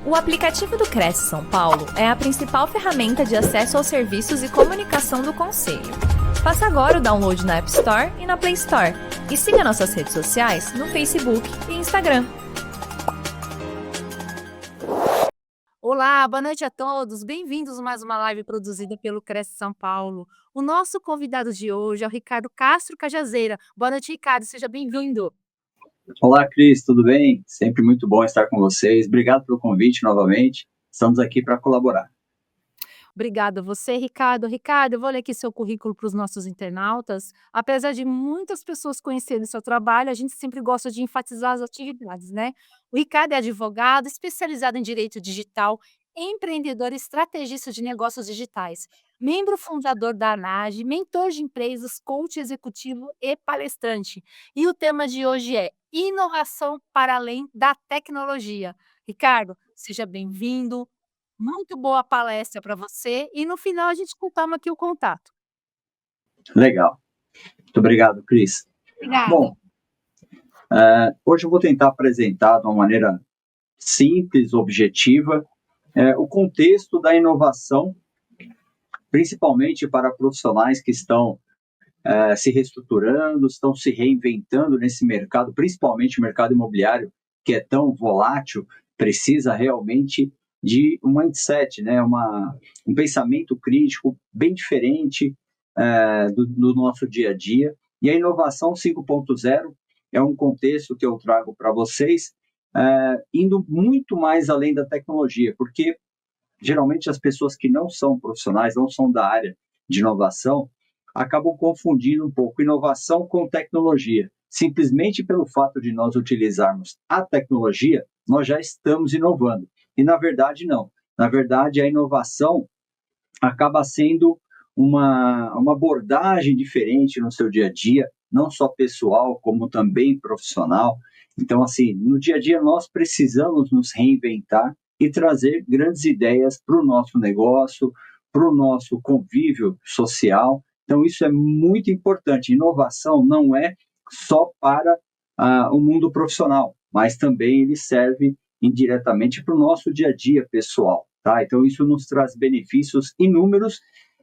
O aplicativo do Cresce São Paulo é a principal ferramenta de acesso aos serviços e comunicação do Conselho. Faça agora o download na App Store e na Play Store. E siga nossas redes sociais no Facebook e Instagram. Olá, boa noite a todos. Bem-vindos a mais uma live produzida pelo Cresce São Paulo. O nosso convidado de hoje é o Ricardo Castro Cajazeira. Boa noite, Ricardo. Seja bem-vindo. Olá, Cris, tudo bem? Sempre muito bom estar com vocês. Obrigado pelo convite novamente. Estamos aqui para colaborar. Obrigada a você, Ricardo. Ricardo, eu vou ler aqui seu currículo para os nossos internautas. Apesar de muitas pessoas conhecerem o seu trabalho, a gente sempre gosta de enfatizar as atividades, né? O Ricardo é advogado, especializado em direito digital, empreendedor e estrategista de negócios digitais, membro fundador da ANAGE, mentor de empresas, coach executivo e palestrante. E o tema de hoje é inovação para além da tecnologia. Ricardo, seja bem-vindo. Muito boa palestra para você e no final a gente retoma aqui o contato. Legal. Muito obrigado, Cris. Obrigada. Bom, hoje eu vou tentar apresentar de uma maneira simples, objetiva, o contexto da inovação, principalmente para profissionais que estão se reestruturando, estão se reinventando nesse mercado, principalmente o mercado imobiliário, que é tão volátil, precisa realmente de um mindset, né? Um pensamento crítico bem diferente do nosso dia a dia. E a inovação 5.0 é um contexto que eu trago para vocês, indo muito mais além da tecnologia, porque geralmente as pessoas que não são profissionais, não são da área de inovação, acabam confundindo um pouco inovação com tecnologia. Simplesmente pelo fato de nós utilizarmos a tecnologia, nós já estamos inovando. E, na verdade, não. Na verdade, a inovação acaba sendo uma abordagem diferente no seu dia a dia, não só pessoal, como também profissional. Então, assim, no dia a dia, nós precisamos nos reinventar e trazer grandes ideias para o nosso negócio, para o nosso convívio social. Então, isso é muito importante. Inovação não é só para o mundo profissional, mas também ele serve indiretamente para o nosso dia a dia pessoal, tá? Então, isso nos traz benefícios inúmeros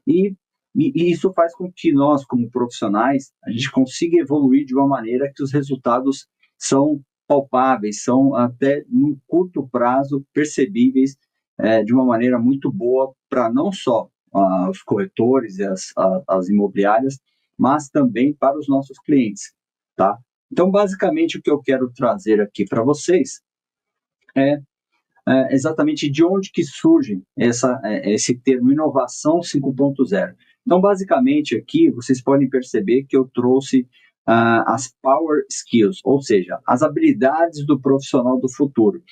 e isso faz com que nós, como profissionais, a gente consiga evoluir de uma maneira que os resultados são palpáveis, são até num curto prazo percebíveis de uma maneira muito boa para não só os corretores e as imobiliárias, mas também para os nossos clientes, tá? Então, basicamente, o que eu quero trazer aqui para vocês é exatamente de onde que surge esse termo inovação 5.0. Então, basicamente, aqui vocês podem perceber que eu trouxe as power skills, ou seja, as habilidades do profissional do futuro.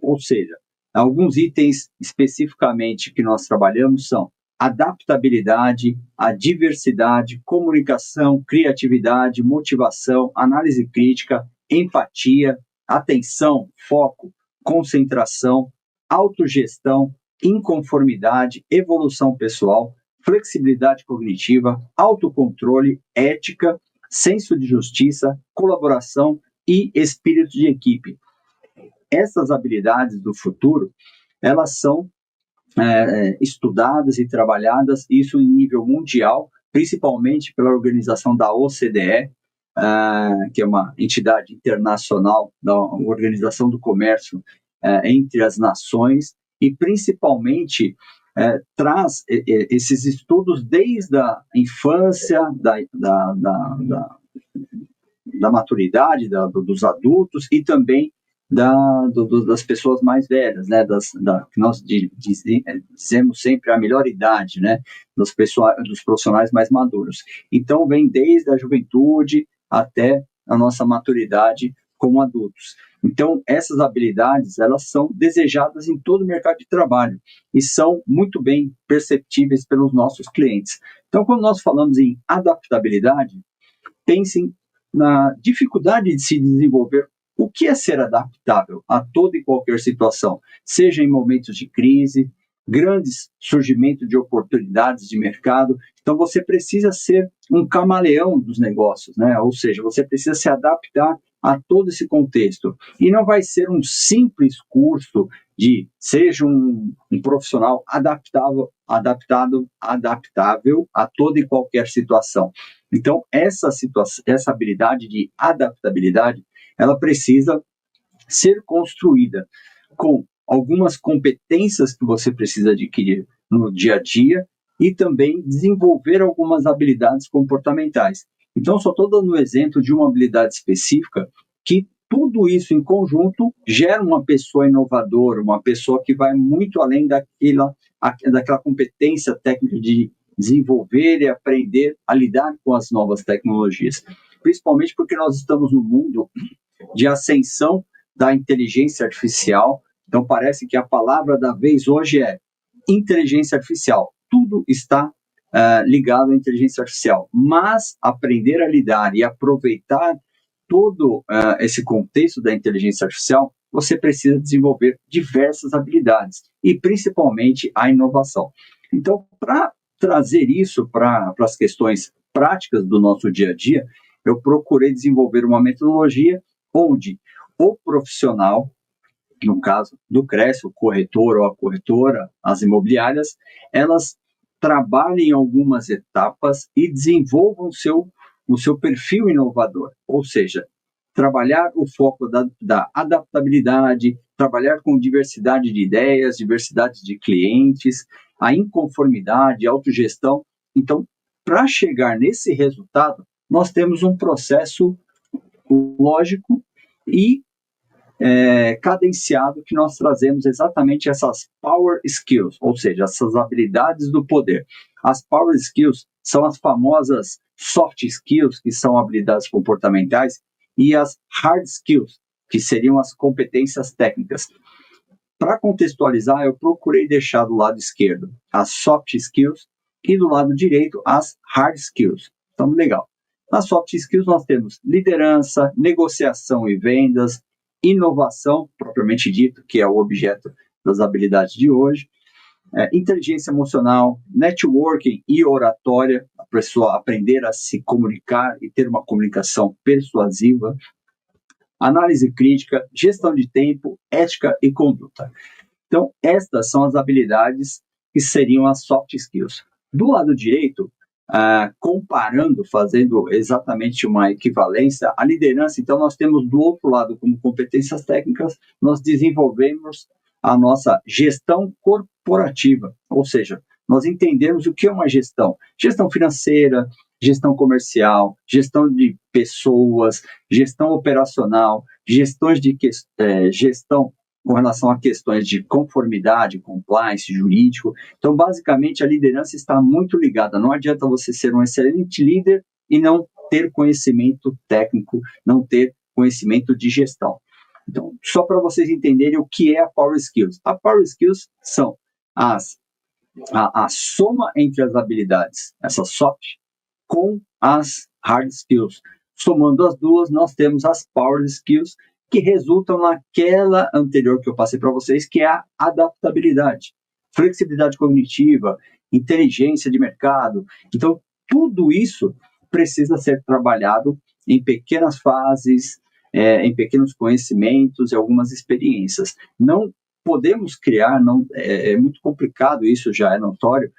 Ou seja, alguns itens especificamente que nós trabalhamos são adaptabilidade, a diversidade, comunicação, criatividade, motivação, análise crítica, empatia, atenção, foco, concentração, autogestão, inconformidade, evolução pessoal, flexibilidade cognitiva, autocontrole, ética, senso de justiça, colaboração e espírito de equipe. Essas habilidades do futuro, elas são estudadas e trabalhadas, isso em nível mundial, principalmente pela organização da OCDE, que é uma entidade internacional da Organização do Comércio entre as nações, e principalmente traz esses estudos desde a infância, da maturidade dos adultos e também das pessoas mais velhas, né, que nós dizemos sempre a melhor idade, né, dos profissionais mais maduros. Então, vem desde a juventude até a nossa maturidade como adultos. Então, essas habilidades, elas são desejadas em todo o mercado de trabalho e são muito bem perceptíveis pelos nossos clientes. Então, quando nós falamos em adaptabilidade, pensem na dificuldade de se desenvolver. O que é ser adaptável a toda e qualquer situação, seja em momentos de crise, grandes surgimento de oportunidades de mercado. Então, você precisa ser um camaleão dos negócios, né? Ou seja, você precisa se adaptar a todo esse contexto. E não vai ser um simples curso seja um profissional adaptável a toda e qualquer situação. Então, essa habilidade de adaptabilidade, ela precisa ser construída com algumas competências que você precisa adquirir no dia a dia e também desenvolver algumas habilidades comportamentais. Então, só estou dando um exemplo de uma habilidade específica que tudo isso em conjunto gera uma pessoa inovadora, uma pessoa que vai muito além daquela competência técnica de desenvolver e aprender a lidar com as novas tecnologias. Principalmente porque nós estamos no mundo de ascensão da inteligência artificial. Então, parece que a palavra da vez hoje é inteligência artificial. Tudo está ligado à inteligência artificial. Mas aprender a lidar e aproveitar todo esse contexto da inteligência artificial, você precisa desenvolver diversas habilidades e principalmente a inovação. Então, para trazer isso para as questões práticas do nosso dia a dia, eu procurei desenvolver uma metodologia onde o profissional, no caso do CRES, o corretor ou a corretora, as imobiliárias, elas trabalhem em algumas etapas e desenvolvam o seu perfil inovador, ou seja, trabalhar o foco da adaptabilidade, trabalhar com diversidade de ideias, diversidade de clientes, a inconformidade, a autogestão. Então, para chegar nesse resultado, nós temos um processo lógico e cadenciado que nós trazemos exatamente essas power skills, ou seja, essas habilidades do poder. As power skills são as famosas soft skills, que são habilidades comportamentais, e as hard skills, que seriam as competências técnicas. Para contextualizar, eu procurei deixar do lado esquerdo as soft skills e do lado direito as hard skills. Então, legal. Nas soft skills nós temos liderança, negociação e vendas, inovação, propriamente dito, que é o objeto das habilidades de hoje, inteligência emocional, networking e oratória, a pessoa aprender a se comunicar e ter uma comunicação persuasiva, análise crítica, gestão de tempo, ética e conduta. Então, estas são as habilidades que seriam as soft skills. Do lado direito, comparando, fazendo exatamente uma equivalência, a liderança, então nós temos do outro lado, como competências técnicas, nós desenvolvemos a nossa gestão corporativa, ou seja, nós entendemos o que é uma gestão financeira, gestão comercial, gestão de pessoas, gestão operacional, gestão com relação a questões de conformidade, compliance, jurídico. Então, basicamente, a liderança está muito ligada. Não adianta você ser um excelente líder e não ter conhecimento técnico, não ter conhecimento de gestão. Então, só para vocês entenderem o que é a Power Skills. A Power Skills são a soma entre as habilidades, essas soft, com as hard skills. Somando as duas, nós temos as Power Skills, que resultam naquela anterior que eu passei para vocês, que é a adaptabilidade, flexibilidade cognitiva, inteligência de mercado. Então, tudo isso precisa ser trabalhado em pequenas fases, em pequenos conhecimentos e algumas experiências. Não podemos criar, é muito complicado, isso já é notório,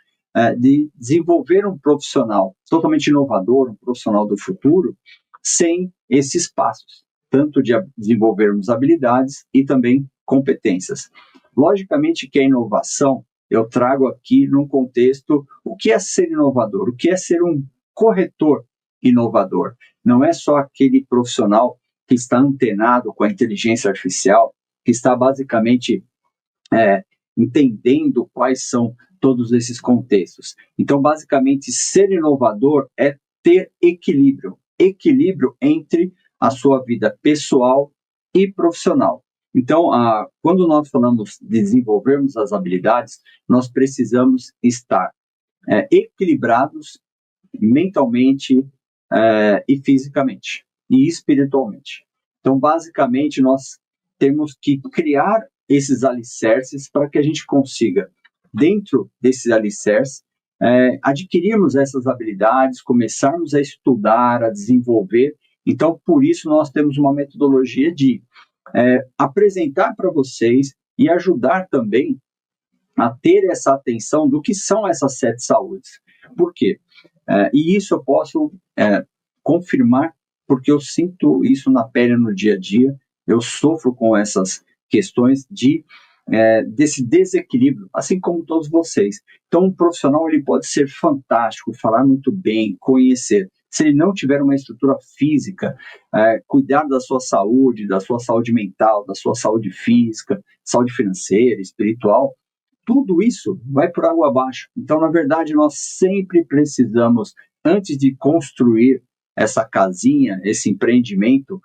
de desenvolver um profissional totalmente inovador, um profissional do futuro, sem esses passos, tanto de desenvolvermos habilidades e também competências. Logicamente que a inovação, eu trago aqui num contexto, o que é ser inovador? O que é ser um corretor inovador? Não é só aquele profissional que está antenado com a inteligência artificial, que está basicamente entendendo quais são todos esses contextos. Então, basicamente, ser inovador é ter equilíbrio entre a sua vida pessoal e profissional. Então, quando nós falamos de desenvolvermos as habilidades, nós precisamos estar equilibrados mentalmente e fisicamente e espiritualmente. Então, basicamente, nós temos que criar esses alicerces para que a gente consiga, dentro desses alicerces, adquirirmos essas habilidades, começarmos a estudar, a desenvolver. Então, por isso, nós temos uma metodologia de apresentar para vocês e ajudar também a ter essa atenção do que são essas 7 saúdes. Por quê? E isso eu posso confirmar, porque eu sinto isso na pele no dia a dia, eu sofro com essas questões desse desequilíbrio, assim como todos vocês. Então, um profissional ele pode ser fantástico, falar muito bem, conhecer. Se ele não tiver uma estrutura física, cuidar da sua saúde mental, da sua saúde física, saúde financeira, espiritual, tudo isso vai por água abaixo. Então, na verdade, nós sempre precisamos, antes de construir essa casinha, esse empreendimento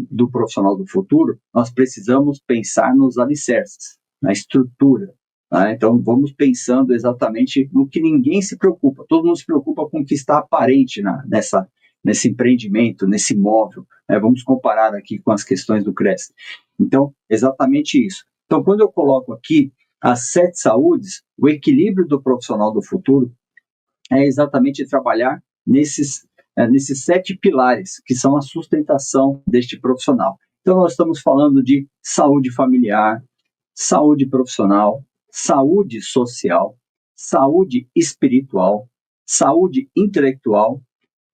do profissional do futuro, nós precisamos pensar nos alicerces, na estrutura. Tá? Então, vamos pensando exatamente no que ninguém se preocupa. Todo mundo se preocupa com o que está aparente nesse empreendimento, nesse imóvel. Vamos comparar aqui com as questões do Cresce. Então, exatamente isso. Então, quando eu coloco aqui as 7 saúdes, o equilíbrio do profissional do futuro é exatamente trabalhar nesses 7 pilares, que são a sustentação deste profissional. Então, nós estamos falando de saúde familiar, saúde profissional, saúde social, saúde espiritual, saúde intelectual,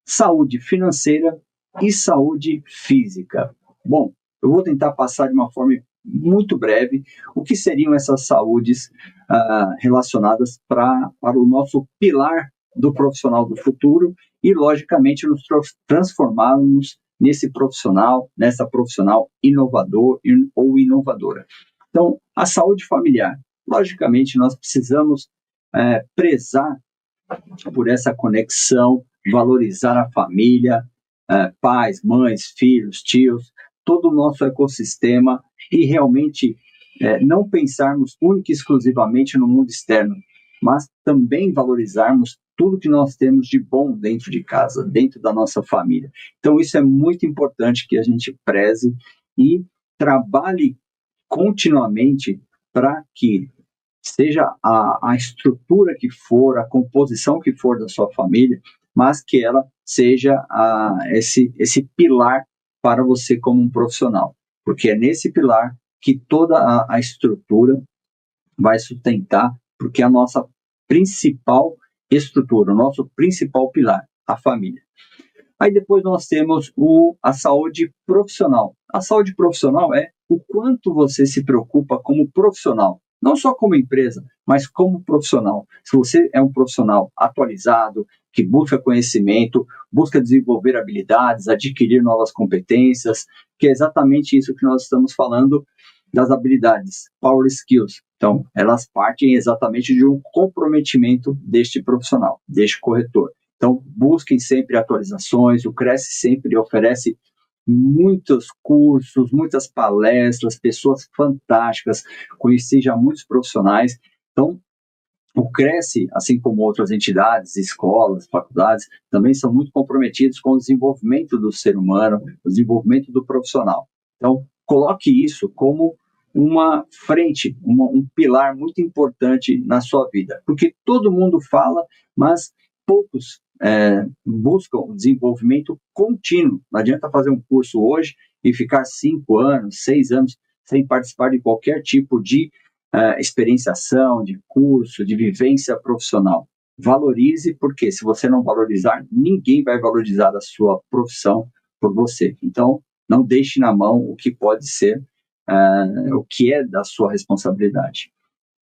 saúde financeira e saúde física. Bom, eu vou tentar passar de uma forma muito breve o que seriam essas saúdes relacionadas para o nosso pilar do profissional do futuro e, logicamente, nos transformarmos nessa profissional inovador ou inovadora. Então, a saúde familiar. Logicamente, nós precisamos prezar por essa conexão, valorizar a família, pais, mães, filhos, tios, todo o nosso ecossistema e realmente não pensarmos única e exclusivamente no mundo externo, mas também valorizarmos tudo que nós temos de bom dentro de casa, dentro da nossa família. Então, isso é muito importante que a gente preze e trabalhe continuamente para que seja a estrutura que for, a composição que for da sua família, mas que ela seja esse pilar para você como um profissional. Porque é nesse pilar que toda a estrutura vai sustentar, porque é a nossa principal estrutura, o nosso principal pilar, a família. Aí depois nós temos a saúde profissional. A saúde profissional é o quanto você se preocupa como profissional, não só como empresa, mas como profissional. Se você é um profissional atualizado, que busca conhecimento, busca desenvolver habilidades, adquirir novas competências, que é exatamente isso que nós estamos falando das habilidades, power skills. Então, elas partem exatamente de um comprometimento deste profissional, deste corretor. Então, busquem sempre atualizações, o Cresce sempre oferece muitos cursos, muitas palestras, pessoas fantásticas, conheci já muitos profissionais. Então, o Cresce, assim como outras entidades, escolas, faculdades, também são muito comprometidos com o desenvolvimento do ser humano, o desenvolvimento do profissional. Então, coloque isso como uma frente, um pilar muito importante na sua vida, porque todo mundo fala, mas poucos buscam o desenvolvimento contínuo. Não adianta fazer um curso hoje e ficar 5 anos, 6 anos sem participar de qualquer tipo de experienciação, de curso, de vivência profissional. Valorize, porque se você não valorizar, ninguém vai valorizar a sua profissão por você. Então, não deixe na mão o que pode ser, o que é da sua responsabilidade.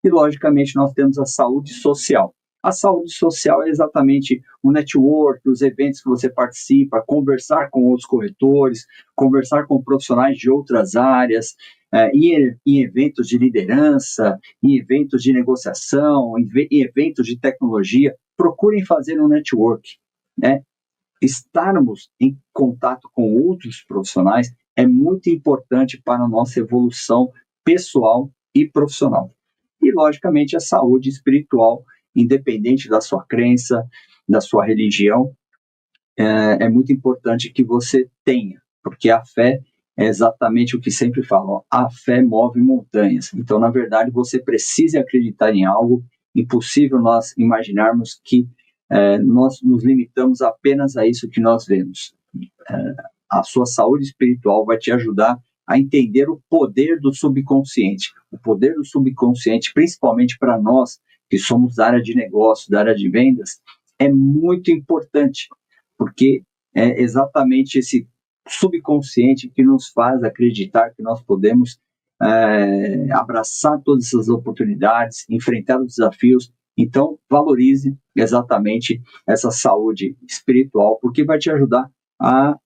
E, logicamente, nós temos a saúde social. A saúde social é exatamente o network, os eventos que você participa, conversar com outros corretores, conversar com profissionais de outras áreas, em eventos de liderança, em eventos de negociação, em eventos de tecnologia. Procurem fazer um network, né? Estarmos em contato com outros profissionais é muito importante para a nossa evolução pessoal e profissional. E, logicamente, a saúde espiritual, independente da sua crença, da sua religião, é muito importante que você tenha, porque a fé é exatamente o que sempre falam, a fé move montanhas. Então, na verdade, você precisa acreditar em algo, impossível nós imaginarmos que nós nos limitamos apenas a isso que nós vemos. A sua saúde espiritual vai te ajudar a entender o poder do subconsciente. O poder do subconsciente, principalmente para nós que somos da área de negócio, da área de vendas, é muito importante, porque é exatamente esse subconsciente que nos faz acreditar que nós podemos abraçar todas essas oportunidades, enfrentar os desafios. Então, valorize exatamente essa saúde espiritual, porque vai te ajudar a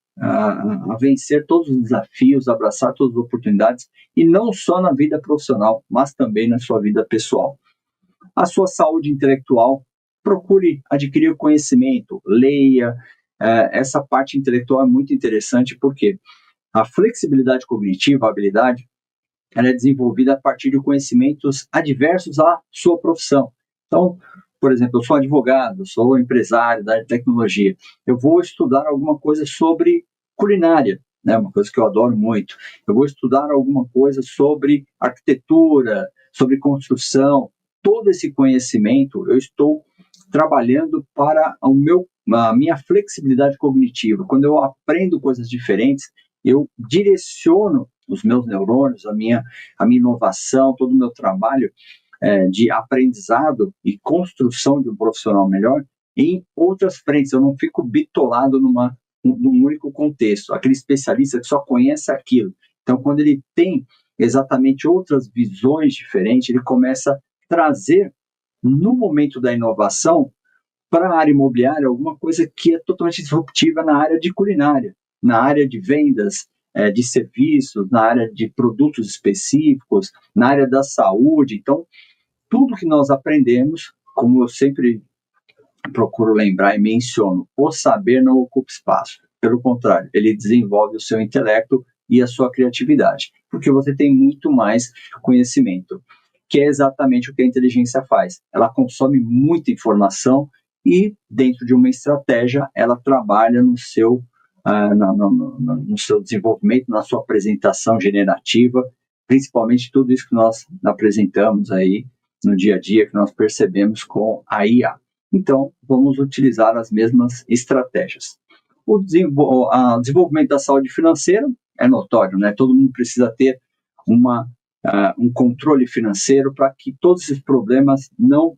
vencer todos os desafios, abraçar todas as oportunidades, e não só na vida profissional, mas também na sua vida pessoal. A sua saúde intelectual, procure adquirir conhecimento, leia. Essa parte intelectual é muito interessante, porque a flexibilidade cognitiva, a habilidade, ela é desenvolvida a partir de conhecimentos adversos à sua profissão. Então, por exemplo, eu sou advogado, sou empresário da área de tecnologia. Eu vou estudar alguma coisa sobre culinária, né, uma coisa que eu adoro muito. Eu vou estudar alguma coisa sobre arquitetura, sobre construção. Todo esse conhecimento eu estou trabalhando para a minha flexibilidade cognitiva. Quando eu aprendo coisas diferentes, eu direciono os meus neurônios, a minha inovação, todo o meu trabalho de aprendizado e construção de um profissional melhor em outras frentes. Eu não fico bitolado num único contexto, aquele especialista que só conhece aquilo. Então, quando ele tem exatamente outras visões diferentes, ele começa a trazer, no momento da inovação, para a área imobiliária, alguma coisa que é totalmente disruptiva na área de culinária, na área de vendas, de serviços, na área de produtos específicos, na área da saúde. Então, tudo que nós aprendemos, como eu sempre procuro lembrar e menciono, o saber não ocupa espaço. Pelo contrário, ele desenvolve o seu intelecto e a sua criatividade, porque você tem muito mais conhecimento, que é exatamente o que a inteligência faz. Ela consome muita informação e, dentro de uma estratégia, ela trabalha no seu desenvolvimento, na sua apresentação generativa, principalmente tudo isso que nós apresentamos aí no dia a dia, que nós percebemos com a IA. Então, vamos utilizar as mesmas estratégias. O desenvolvimento da saúde financeira é notório, né? Todo mundo precisa ter um controle financeiro para que todos esses problemas não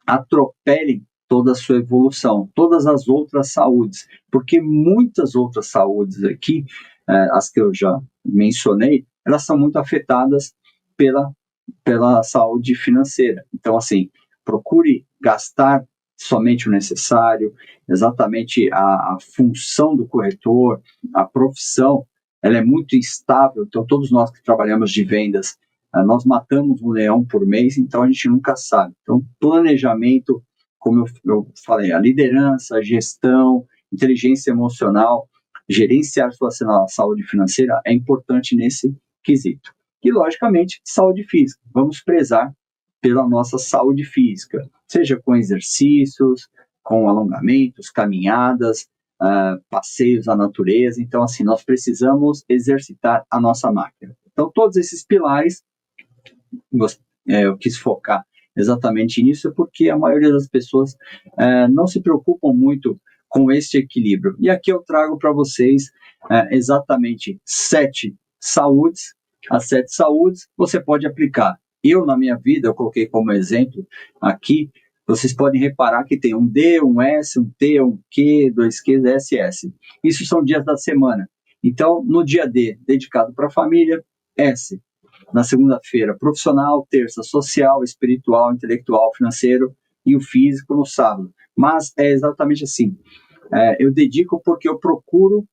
atropelem toda a sua evolução, todas as outras saúdes, porque muitas outras saúdes aqui, as que eu já mencionei, elas são muito afetadas pela saúde financeira. Então, assim, procure gastar somente o necessário, exatamente a função do corretor, a profissão, ela é muito instável. Então, todos nós que trabalhamos de vendas, nós matamos um leão por mês, então a gente nunca sabe. Então, planejamento, como eu falei, a liderança, a gestão, inteligência emocional, gerenciar sua saúde financeira é importante nesse quesito. E, logicamente, saúde física. Vamos prezar pela nossa saúde física, seja com exercícios, com alongamentos, caminhadas, passeios à natureza. Então, assim, nós precisamos exercitar a nossa máquina. Então, todos esses pilares, eu quis focar exatamente nisso, porque a maioria das pessoas não se preocupam muito com este equilíbrio. E aqui eu trago para vocês exatamente 7 saúdes. As 7 saúdes você pode aplicar. Eu, na minha vida, eu coloquei como exemplo aqui, vocês podem reparar que tem um D, um S, um T, um Q, 2 Qs, SS. Isso são dias da semana. Então, no dia D, dedicado para a família, S. Na segunda-feira, profissional, terça, social, espiritual, intelectual, financeiro e o físico no sábado. Mas é exatamente assim. Eu dedico porque eu procuro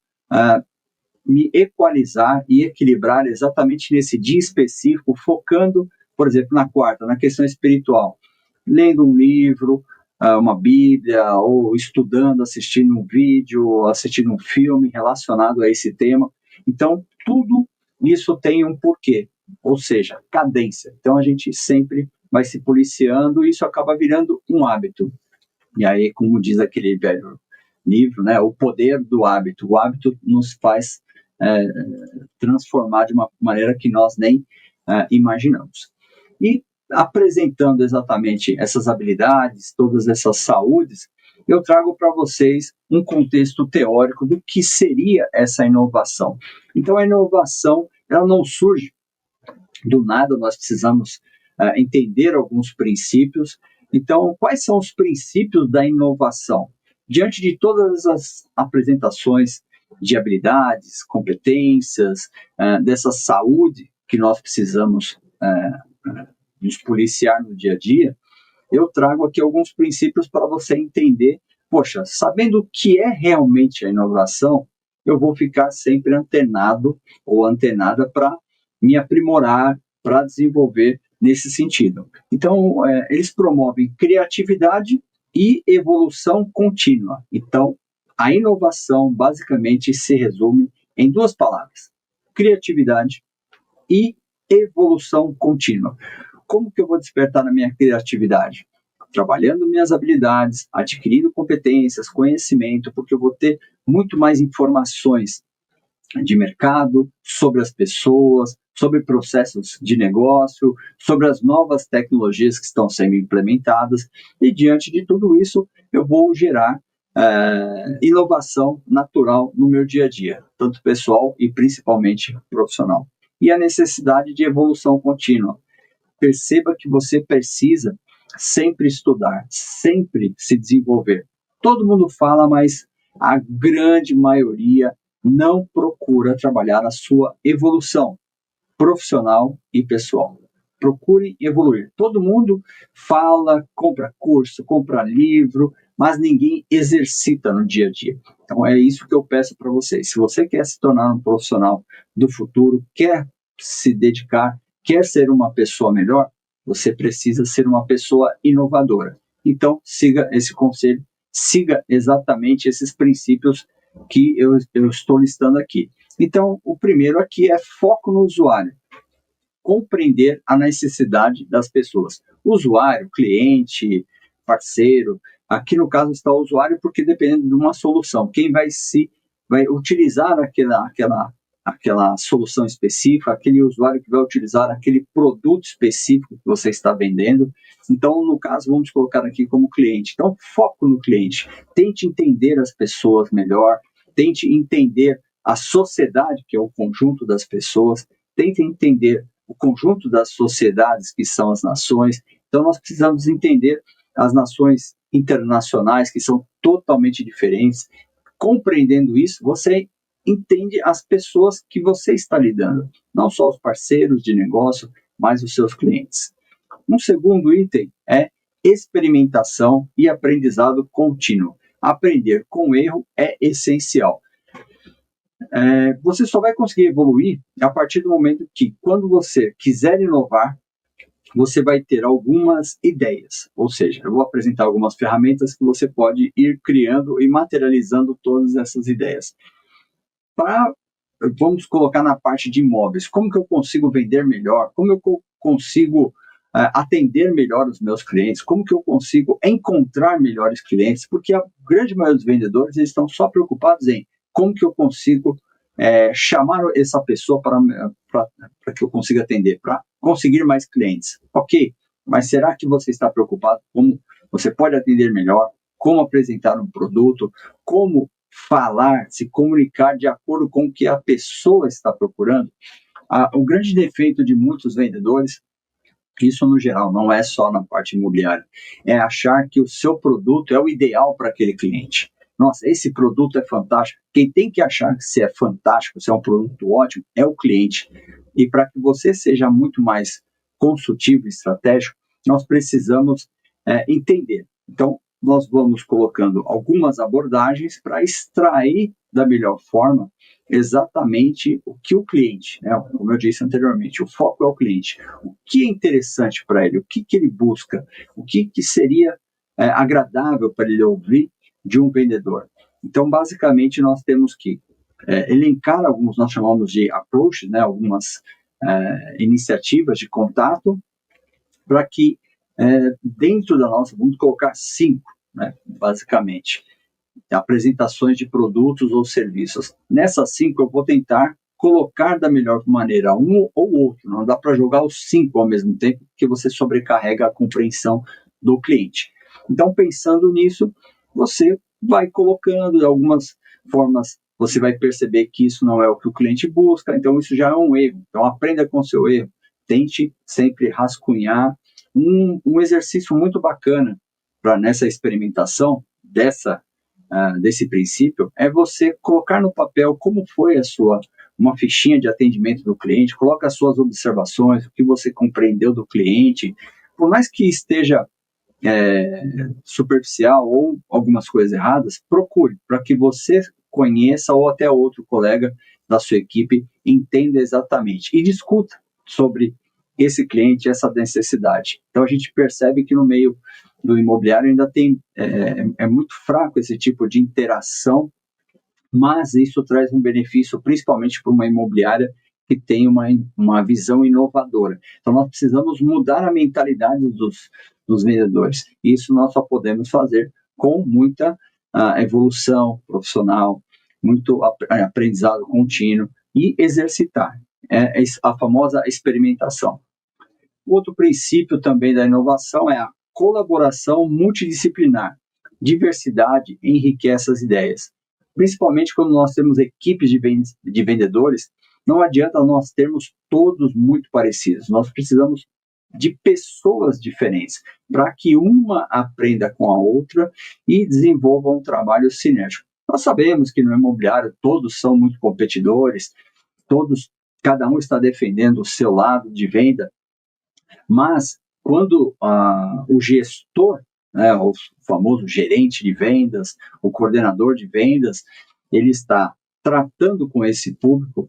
me equalizar e equilibrar exatamente nesse dia específico, focando, por exemplo, na quarta, na questão espiritual, lendo um livro, uma Bíblia, ou estudando, assistindo um vídeo, assistindo um filme relacionado a esse tema. Então, tudo isso tem um porquê, ou seja, cadência. Então, a gente sempre vai se policiando e isso acaba virando um hábito. E aí, como diz aquele velho livro, né, o poder do hábito. O hábito nos faz transformar de uma maneira que nós nem imaginamos. E apresentando exatamente essas habilidades, todas essas saúdes, eu trago para vocês um contexto teórico do que seria essa inovação. Então, a inovação ela não surge do nada, nós precisamos entender alguns princípios. Então, quais são os princípios da inovação? Diante de todas as apresentações de habilidades, competências, dessa saúde que nós precisamos nos policiar no dia a dia, eu trago aqui alguns princípios para você entender. Poxa, sabendo o que é realmente a inovação, eu vou ficar sempre antenado ou antenada para me aprimorar, para desenvolver nesse sentido. Então, eles promovem criatividade e evolução contínua. Então, a inovação basicamente se resume em duas palavras: criatividade e evolução contínua. Como que eu vou despertar na minha criatividade? Trabalhando minhas habilidades, adquirindo competências, conhecimento, porque eu vou ter muito mais informações de mercado, sobre as pessoas, sobre processos de negócio, sobre as novas tecnologias que estão sendo implementadas, e diante de tudo isso, eu vou gerar inovação natural no meu dia a dia, tanto pessoal e principalmente profissional. E a necessidade de evolução contínua. Perceba que você precisa sempre estudar, sempre se desenvolver. Todo mundo fala, mas a grande maioria não procura trabalhar a sua evolução profissional e pessoal. Procure evoluir. Todo mundo fala, compra curso, compra livro, mas ninguém exercita no dia a dia. Então é isso que eu peço para vocês. Se você quer se tornar um profissional do futuro, quer se dedicar, quer ser uma pessoa melhor, você precisa ser uma pessoa inovadora. Então, siga esse conselho, siga exatamente esses princípios que eu estou listando aqui. Então, o primeiro aqui é foco no usuário. Compreender a necessidade das pessoas. Usuário, cliente, parceiro. Aqui no caso está o usuário, porque dependendo de uma solução, quem vai utilizar aquela solução específica, aquele usuário que vai utilizar aquele produto específico que você está vendendo. Então, no caso, vamos colocar aqui como cliente. Então, foco no cliente. Tente entender as pessoas melhor, tente entender a sociedade, que é o conjunto das pessoas, tente entender o conjunto das sociedades, que são as nações. Então, nós precisamos entender as nações internacionais, que são totalmente diferentes. Compreendendo isso, você entende as pessoas que você está lidando, não só os parceiros de negócio, mas os seus clientes. Um segundo item é experimentação e aprendizado contínuo. Aprender com erro é essencial. Você só vai conseguir evoluir a partir do momento que, quando você quiser inovar, você vai ter algumas ideias, ou seja, eu vou apresentar algumas ferramentas que você pode ir criando e materializando todas essas ideias. Vamos colocar na parte de imóveis, como que eu consigo vender melhor, como eu consigo atender melhor os meus clientes, como que eu consigo encontrar melhores clientes, porque a grande maioria dos vendedores eles estão só preocupados em como que eu consigo chamar essa pessoa para que eu consiga atender, para conseguir mais clientes. Ok, mas será que você está preocupado como você pode atender melhor, como apresentar um produto, como falar, se comunicar de acordo com o que a pessoa está procurando? O grande defeito de muitos vendedores, isso no geral, não é só na parte imobiliária, é achar que o seu produto é o ideal para aquele cliente. Nossa, esse produto é fantástico. Quem tem que achar que se é fantástico, se é um produto ótimo, é o cliente. E para que você seja muito mais consultivo e estratégico, nós precisamos entender. Então, nós vamos colocando algumas abordagens para extrair da melhor forma exatamente o que o cliente, como eu disse anteriormente, o foco é o cliente. O que é interessante para ele, o que ele busca, o que seria agradável para ele ouvir de um vendedor. Então, basicamente, nós temos que elencar alguns, nós chamamos de approach, algumas iniciativas de contato, para que dentro da nossa, vamos colocar 5, basicamente, apresentações de produtos ou serviços. Nessas 5 eu vou tentar colocar da melhor maneira um ou outro, não dá para jogar os 5 ao mesmo tempo, porque você sobrecarrega a compreensão do cliente. Então, pensando nisso, você vai colocando algumas formas você vai perceber que isso não é o que o cliente busca, então isso já é um erro. Então aprenda com o seu erro, tente sempre rascunhar. Um exercício muito bacana para nessa experimentação desse princípio é você colocar no papel como foi uma fichinha de atendimento do cliente, coloca as suas observações, o que você compreendeu do cliente, por mais que esteja superficial ou algumas coisas erradas, procure para que você conheça ou até outro colega da sua equipe entenda exatamente e discuta sobre esse cliente, essa necessidade. Então a gente percebe que no meio do imobiliário ainda é muito fraco esse tipo de interação, mas isso traz um benefício principalmente para uma imobiliária que tem uma visão inovadora. Então nós precisamos mudar a mentalidade dos vendedores. Isso nós só podemos fazer com muita evolução profissional, muito aprendizado contínuo e exercitar. A famosa experimentação. Outro princípio também da inovação é a colaboração multidisciplinar. Diversidade enriquece as ideias. Principalmente quando nós temos equipes de vendedores, não adianta nós termos todos muito parecidos. Nós precisamos de pessoas diferentes para que uma aprenda com a outra e desenvolva um trabalho sinérgico. Nós sabemos que no imobiliário todos são muito competidores, cada um está defendendo o seu lado de venda, mas quando o gestor, o famoso gerente de vendas, o coordenador de vendas, ele está tratando com esse público,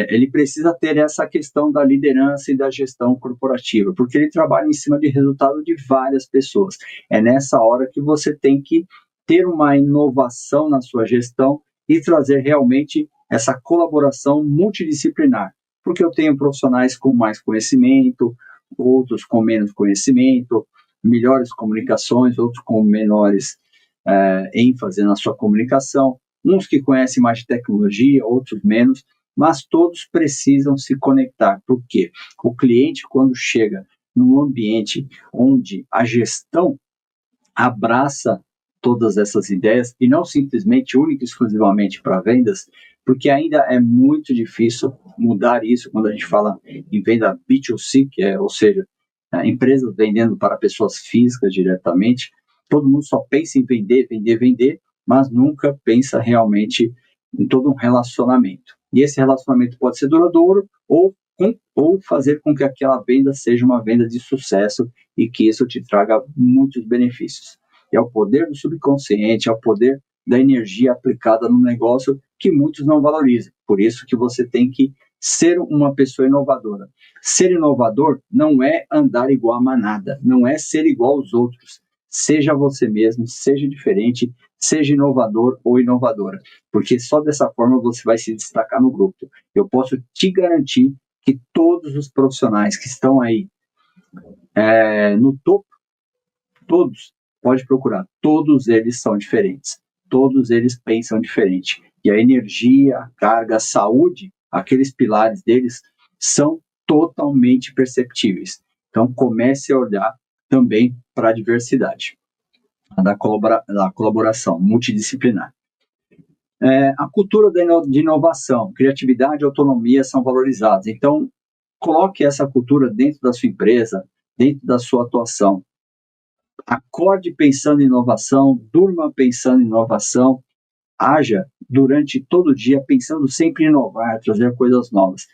ele precisa ter essa questão da liderança e da gestão corporativa, porque ele trabalha em cima de resultado de várias pessoas. É nessa hora que você tem que ter uma inovação na sua gestão e trazer realmente essa colaboração multidisciplinar, porque eu tenho profissionais com mais conhecimento, outros com menos conhecimento, melhores comunicações, outros com menores ênfase na sua comunicação, uns que conhecem mais de tecnologia, outros menos, mas todos precisam se conectar, porque o cliente, quando chega num ambiente onde a gestão abraça todas essas ideias, e não simplesmente, única e exclusivamente para vendas, porque ainda é muito difícil mudar isso quando a gente fala em venda B2C, ou seja, empresas vendendo para pessoas físicas diretamente. Todo mundo só pensa em vender, vender, vender, mas nunca pensa realmente em todo um relacionamento. E esse relacionamento pode ser duradouro ou fazer com que aquela venda seja uma venda de sucesso e que isso te traga muitos benefícios. É o poder do subconsciente, é o poder da energia aplicada no negócio que muitos não valorizam. Por isso que você tem que ser uma pessoa inovadora. Ser inovador não é andar igual a manada, não é ser igual aos outros. Seja você mesmo, seja diferente, seja inovador ou inovadora, porque só dessa forma você vai se destacar no grupo. Eu posso te garantir que todos os profissionais que estão aí no topo, todos, pode procurar, todos eles são diferentes, todos eles pensam diferente. E a energia, a carga, a saúde, aqueles pilares deles são totalmente perceptíveis. Então comece a olhar também para a diversidade, da colaboração multidisciplinar. A cultura de inovação, criatividade e autonomia são valorizados. Então, coloque essa cultura dentro da sua empresa, dentro da sua atuação. Acorde pensando em inovação, durma pensando em inovação, haja durante todo o dia pensando sempre em inovar, trazer coisas novas.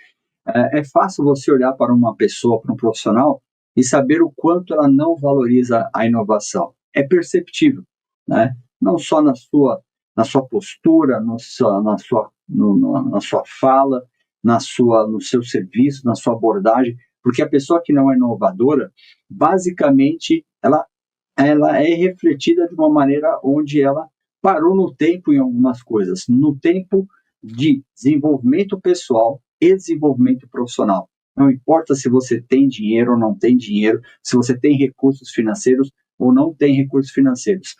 É fácil você olhar para uma pessoa, para um profissional, e saber o quanto ela não valoriza a inovação. É perceptível, né? Não só na sua postura, na sua fala, no seu serviço, na sua abordagem, porque a pessoa que não é inovadora, basicamente, ela é refletida de uma maneira onde ela parou no tempo em algumas coisas, no tempo de desenvolvimento pessoal e desenvolvimento profissional. Não importa se você tem dinheiro ou não tem dinheiro, se você tem recursos financeiros ou não tem recursos financeiros.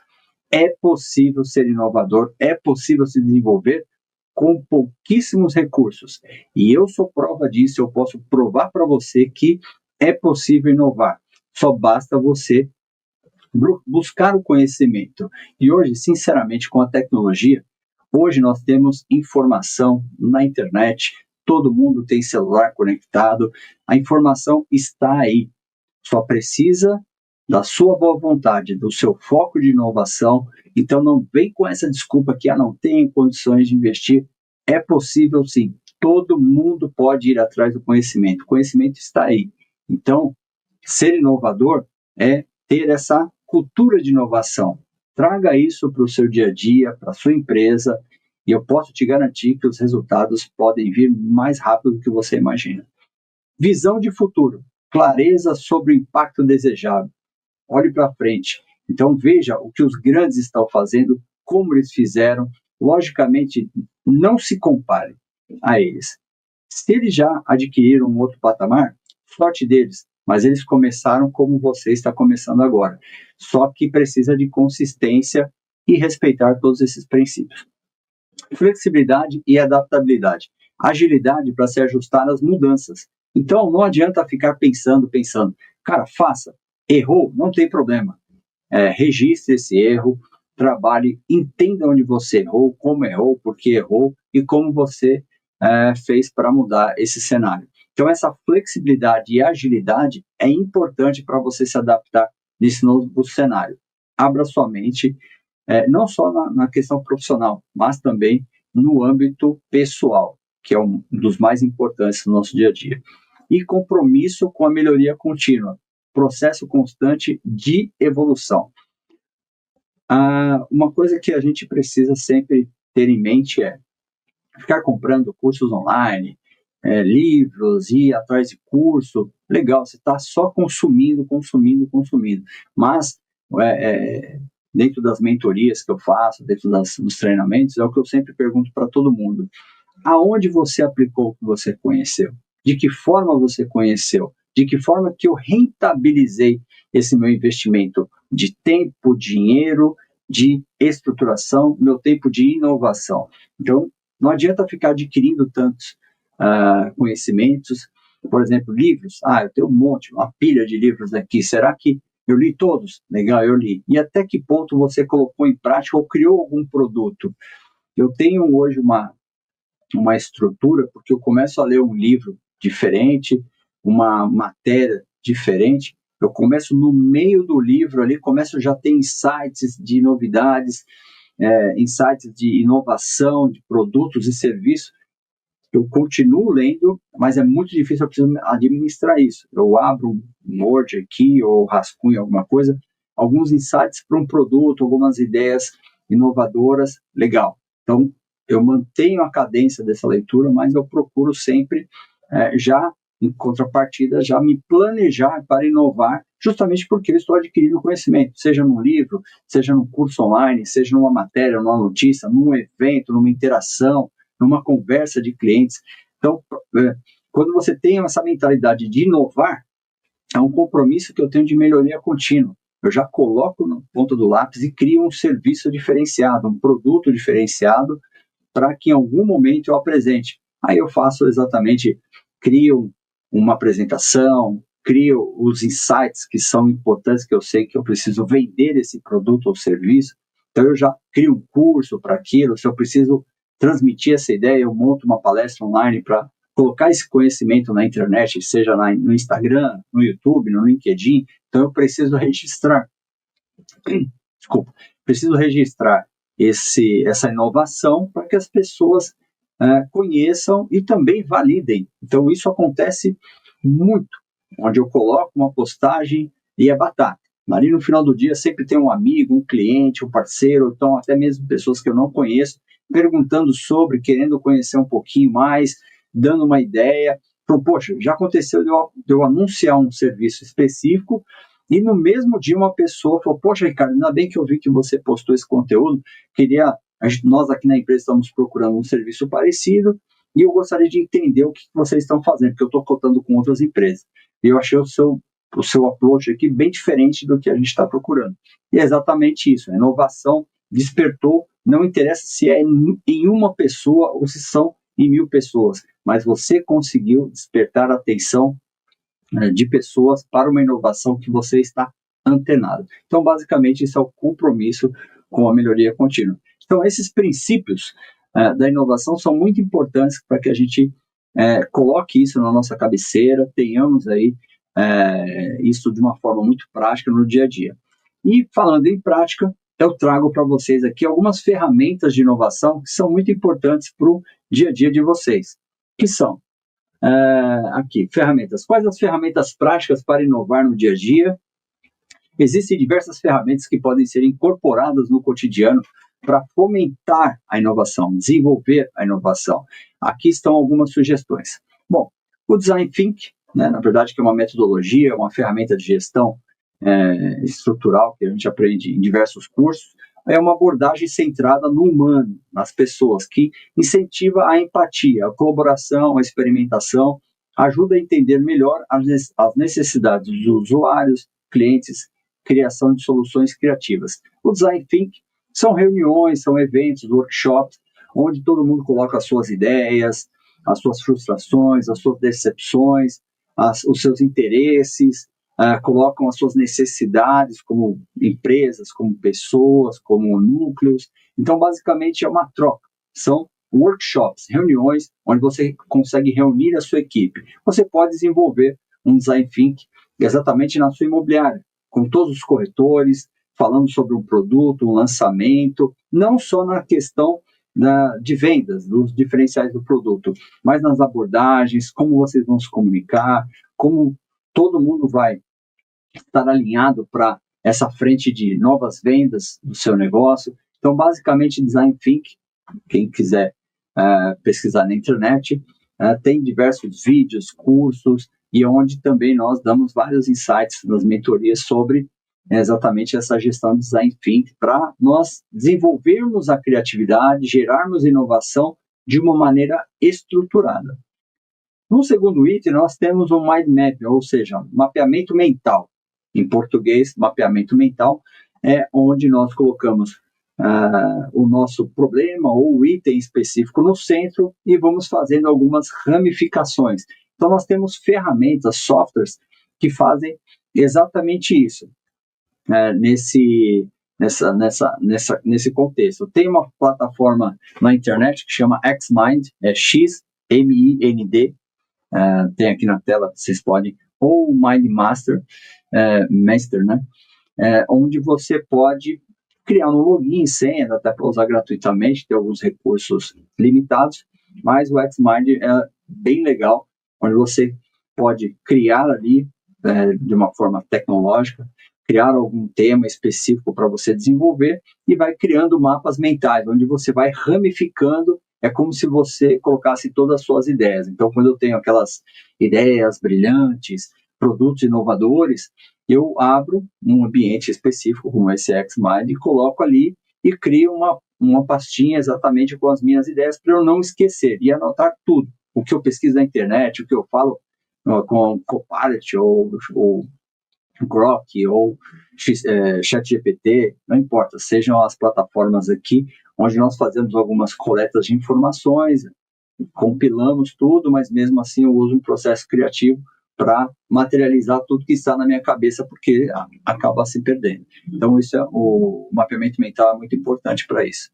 É possível ser inovador, é possível se desenvolver com pouquíssimos recursos. E eu sou prova disso, eu posso provar para você que é possível inovar. Só basta você buscar o conhecimento. E hoje, sinceramente, com a tecnologia, Hoje nós temos informação na internet, todo mundo tem celular conectado, a informação está aí. Só precisa da sua boa vontade, do seu foco de inovação. Então não vem com essa desculpa que não tenho condições de investir. É possível sim. Todo mundo pode ir atrás do conhecimento. O conhecimento está aí. Então, ser inovador é ter essa cultura de inovação. Traga isso para o seu dia a dia, para a sua empresa, e eu posso te garantir que os resultados podem vir mais rápido do que você imagina. Visão de futuro, clareza sobre o impacto desejado. Olhe para frente. Então veja o que os grandes estão fazendo, como eles fizeram. Logicamente, não se compare a eles. Se eles já adquiriram um outro patamar, sorte deles, mas eles começaram como você está começando agora. Só que precisa de consistência e respeitar todos esses princípios. Flexibilidade e adaptabilidade. Agilidade para se ajustar às mudanças. Então, não adianta ficar pensando. Cara, faça. Errou? Não tem problema. Registre esse erro, trabalhe, entenda onde você errou, como errou, por que errou e como você fez para mudar esse cenário. Então, essa flexibilidade e agilidade é importante para você se adaptar nesse novo cenário. Abra sua mente, não só na questão profissional, mas também no âmbito pessoal, que é um dos mais importantes no nosso dia a dia. E compromisso com a melhoria contínua, processo constante de evolução. Uma coisa que a gente precisa sempre ter em mente é ficar comprando cursos online, livros, ir atrás de curso. Legal, você está só consumindo. Mas, dentro das mentorias que eu faço, dentro dos treinamentos, é o que eu sempre pergunto para todo mundo. Aonde você aplicou o que você conheceu? De que forma você conheceu? De que forma que eu rentabilizei esse meu investimento de tempo, dinheiro, de estruturação, meu tempo de inovação? Então, não adianta ficar adquirindo tantos conhecimentos. Por exemplo, livros. Eu tenho um monte, uma pilha de livros aqui. Será que eu li todos? Legal, eu li. E até que ponto você colocou em prática ou criou algum produto? Eu tenho hoje uma estrutura, porque eu começo a ler um livro diferente, uma matéria diferente, eu começo no meio do livro ali, começo já a ter insights de novidades, insights de inovação, de produtos e serviços. Eu continuo lendo, mas é muito difícil, eu preciso administrar isso. Eu abro um Word aqui, ou rascunho alguma coisa, alguns insights para um produto, algumas ideias inovadoras, legal. Então, eu mantenho a cadência dessa leitura, mas eu procuro sempre, já em contrapartida, já me planejar para inovar, justamente porque eu estou adquirindo conhecimento, seja num livro, seja num curso online, seja numa matéria, numa notícia, num evento, numa interação, numa conversa de clientes. Então, quando você tem essa mentalidade de inovar, é um compromisso que eu tenho de melhoria contínua. Eu já coloco na ponta do lápis e crio um serviço diferenciado, um produto diferenciado, para que em algum momento eu apresente. Aí eu faço exatamente, crio uma apresentação, crio os insights que são importantes, que eu sei que eu preciso vender esse produto ou serviço. Então eu já crio um curso para aquilo. Se eu preciso transmitir essa ideia, eu monto uma palestra online para colocar esse conhecimento na internet, seja no Instagram, no YouTube, no LinkedIn. Então eu preciso registrar. Preciso registrar essa inovação para que as pessoas conheçam e também validem. Então, isso acontece muito, onde eu coloco uma postagem e é batata. Ali no final do dia sempre tem um amigo, um cliente, um parceiro, então até mesmo pessoas que eu não conheço, perguntando sobre, querendo conhecer um pouquinho mais, dando uma ideia. Então, poxa, já aconteceu de eu anunciar um serviço específico e no mesmo dia uma pessoa falou, poxa, Ricardo, ainda bem que eu vi que você postou esse conteúdo, nós aqui na empresa estamos procurando um serviço parecido e eu gostaria de entender o que vocês estão fazendo, porque eu estou cotando com outras empresas. E eu achei o seu approach aqui bem diferente do que a gente está procurando. E é exatamente isso, a inovação despertou, não interessa se é em uma pessoa ou se são em 1000 pessoas, mas você conseguiu despertar a atenção de pessoas para uma inovação que você está antenado. Então, basicamente, isso é o compromisso com a melhoria contínua. Então, esses princípios da inovação são muito importantes para que a gente coloque isso na nossa cabeceira, tenhamos aí isso de uma forma muito prática no dia a dia. E falando em prática, eu trago para vocês aqui algumas ferramentas de inovação que são muito importantes para o dia a dia de vocês, que são aqui, ferramentas. Quais as ferramentas práticas para inovar no dia a dia? Existem diversas ferramentas que podem ser incorporadas no cotidiano para fomentar a inovação, desenvolver a inovação. Aqui estão algumas sugestões. Bom, o Design Think, na verdade, que é uma metodologia, uma ferramenta de gestão estrutural que a gente aprende em diversos cursos, é uma abordagem centrada no humano, nas pessoas, que incentiva a empatia, a colaboração, a experimentação, ajuda a entender melhor as necessidades dos usuários, clientes, criação de soluções criativas. O Design Think são reuniões, são eventos, workshops, onde todo mundo coloca as suas ideias, as suas frustrações, as suas decepções, os seus interesses, colocam as suas necessidades como empresas, como pessoas, como núcleos. Então, basicamente, é uma troca. São workshops, reuniões, onde você consegue reunir a sua equipe. Você pode desenvolver um Design Think exatamente na sua imobiliária, com todos os corretores, falando sobre um produto, um lançamento, não só na questão de vendas, dos diferenciais do produto, mas nas abordagens, como vocês vão se comunicar, como todo mundo vai estar alinhado para essa frente de novas vendas do seu negócio. Então, basicamente, Design Think, quem quiser pesquisar na internet, tem diversos vídeos, cursos, e onde também nós damos vários insights nas mentorias sobre exatamente essa gestão de Design Think, para nós desenvolvermos a criatividade, gerarmos inovação de uma maneira estruturada. No segundo item, nós temos o Mind Map, ou seja, mapeamento mental. Em português, mapeamento mental é onde nós colocamos o nosso problema ou o item específico no centro e vamos fazendo algumas ramificações. Então, nós temos ferramentas, softwares, que fazem exatamente isso, nesse contexto. Tem uma plataforma na internet que chama Xmind, Xmind, tem aqui na tela, vocês podem, ou Mind Master, né? Onde você pode criar um login, senha, até para usar gratuitamente, tem alguns recursos limitados, mas o Xmind é bem legal, onde você pode criar ali, de uma forma tecnológica, criar algum tema específico para você desenvolver e vai criando mapas mentais, onde você vai ramificando, é como se você colocasse todas as suas ideias. Então, quando eu tenho aquelas ideias brilhantes, produtos inovadores, eu abro um ambiente específico, como esse Xmind, e coloco ali e crio uma pastinha exatamente com as minhas ideias para eu não esquecer e anotar tudo. O que eu pesquiso na internet, o que eu falo com Copilot ou Grok ou ChatGPT, não importa, sejam as plataformas aqui, onde nós fazemos algumas coletas de informações, compilamos tudo, mas mesmo assim eu uso um processo criativo para materializar tudo que está na minha cabeça, porque acaba se perdendo. Então, o mapeamento mental é muito importante para isso.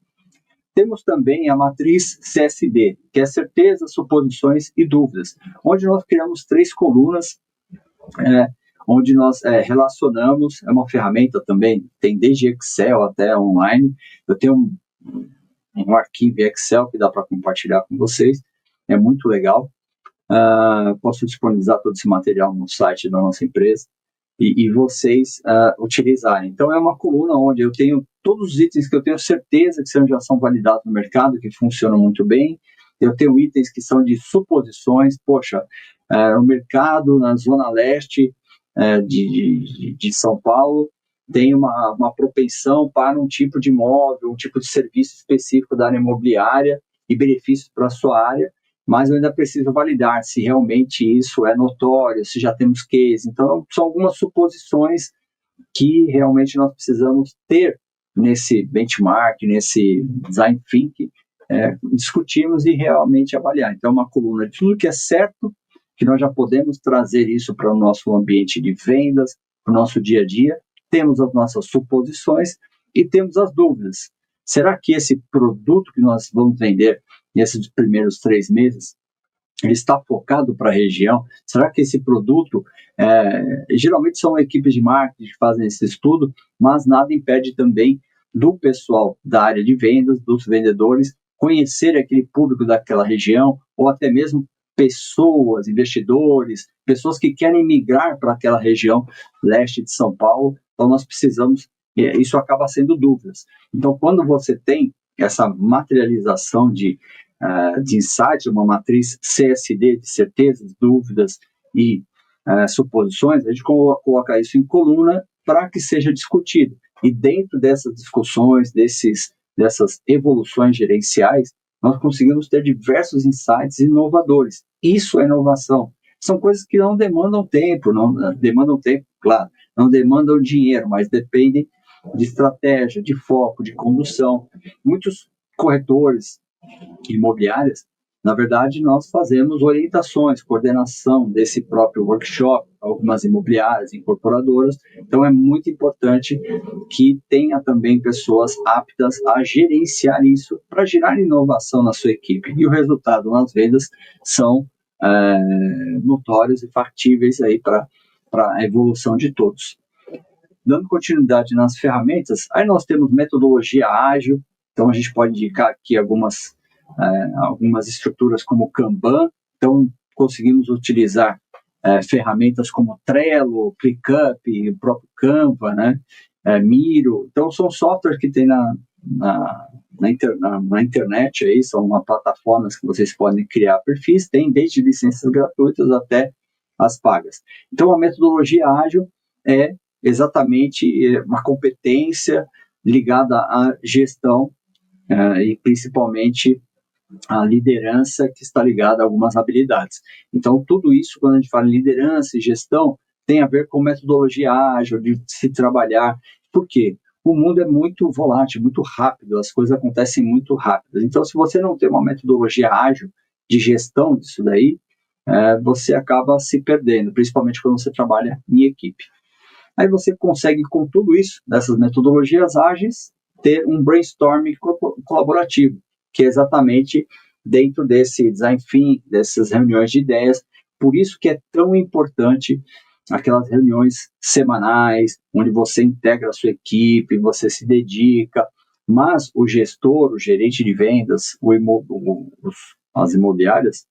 Temos também a matriz CSD, que é certezas, suposições e dúvidas, onde nós criamos 3 colunas, onde nós relacionamos, é uma ferramenta também, tem desde Excel até online. Eu tenho um arquivo Excel que dá para compartilhar com vocês, é muito legal. Posso disponibilizar todo esse material no site da nossa empresa e vocês utilizarem. Então, é uma coluna onde eu tenho todos os itens que eu tenho certeza que já são validados no mercado, que funcionam muito bem. Eu tenho itens que são de suposições. Poxa, o mercado na Zona Leste de São Paulo tem uma propensão para um tipo de imóvel, um tipo de serviço específico da área imobiliária e benefícios para a sua área, mas eu ainda preciso validar se realmente isso é notório, se já temos case. Então, são algumas suposições que realmente nós precisamos ter nesse benchmark, nesse design think, discutirmos e realmente avaliar. Então, uma coluna de tudo que é certo, que nós já podemos trazer isso para o nosso ambiente de vendas, para o nosso dia a dia. Temos as nossas suposições e temos as dúvidas. será que esse produto que nós vamos vender nesses primeiros 3 meses, ele está focado para a região? Será que esse produto, geralmente são equipes de marketing que fazem esse estudo, mas nada impede também do pessoal da área de vendas, dos vendedores, conhecer aquele público daquela região, ou até mesmo pessoas, investidores, pessoas que querem migrar para aquela região leste de São Paulo. Então nós precisamos, isso acaba sendo dúvidas. Então quando você tem essa materialização de insights, uma matriz CSD de certezas, dúvidas e suposições, a gente coloca isso em coluna para que seja discutido. E dentro dessas discussões, dessas evoluções gerenciais, nós conseguimos ter diversos insights inovadores. Isso é inovação. São coisas que não demandam tempo, claro, não demandam dinheiro, mas dependem de estratégia, de foco, de condução. Muitos corretores imobiliárias, na verdade, nós fazemos orientações, coordenação desse próprio workshop, algumas imobiliárias, incorporadoras. Então, é muito importante que tenha também pessoas aptas a gerenciar isso, para gerar inovação na sua equipe. E o resultado nas vendas são notórios e factíveis aí para a evolução de todos. Dando continuidade nas ferramentas, aí nós temos metodologia ágil. Então, a gente pode indicar aqui algumas estruturas como Kanban. Então, conseguimos utilizar ferramentas como Trello, ClickUp, o próprio Canva, né? Miro. Então, são softwares que tem na internet, aí, são plataformas que vocês podem criar perfis, tem desde licenças gratuitas até as pagas. Então, a metodologia ágil é exatamente uma competência ligada à gestão e principalmente a liderança, que está ligada a algumas habilidades. Então, tudo isso, quando a gente fala em liderança e gestão, tem a ver com metodologia ágil, de se trabalhar. Por quê? O mundo é muito volátil, muito rápido, as coisas acontecem muito rápido. Então, se você não tem uma metodologia ágil de gestão disso daí, você acaba se perdendo, principalmente quando você trabalha em equipe. Aí você consegue, com tudo isso, dessas metodologias ágeis, ter um brainstorming colaborativo, que é exatamente dentro desse design thinking, dessas reuniões de ideias. Por isso que é tão importante aquelas reuniões semanais, onde você integra a sua equipe, você se dedica, mas o gestor, o gerente de vendas, as imobiliárias,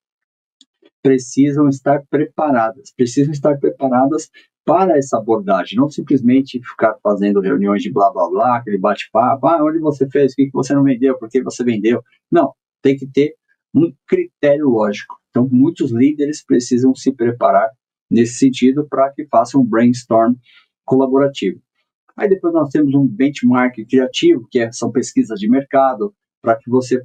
precisam estar preparadas para essa abordagem, não simplesmente ficar fazendo reuniões de blá, blá, blá, aquele bate-papo, onde você fez, o que você não vendeu, por que você vendeu. Não, tem que ter um critério lógico. Então, muitos líderes precisam se preparar nesse sentido para que façam um brainstorm colaborativo. Aí depois nós temos um benchmark criativo, que são pesquisas de mercado, para que você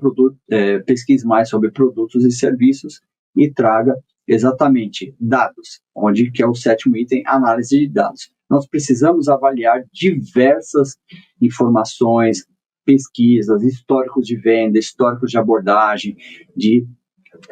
pesquise mais sobre produtos e serviços e traga exatamente dados, onde que é o 7º item, análise de dados. Nós precisamos avaliar diversas informações, pesquisas, históricos de venda, históricos de abordagem, de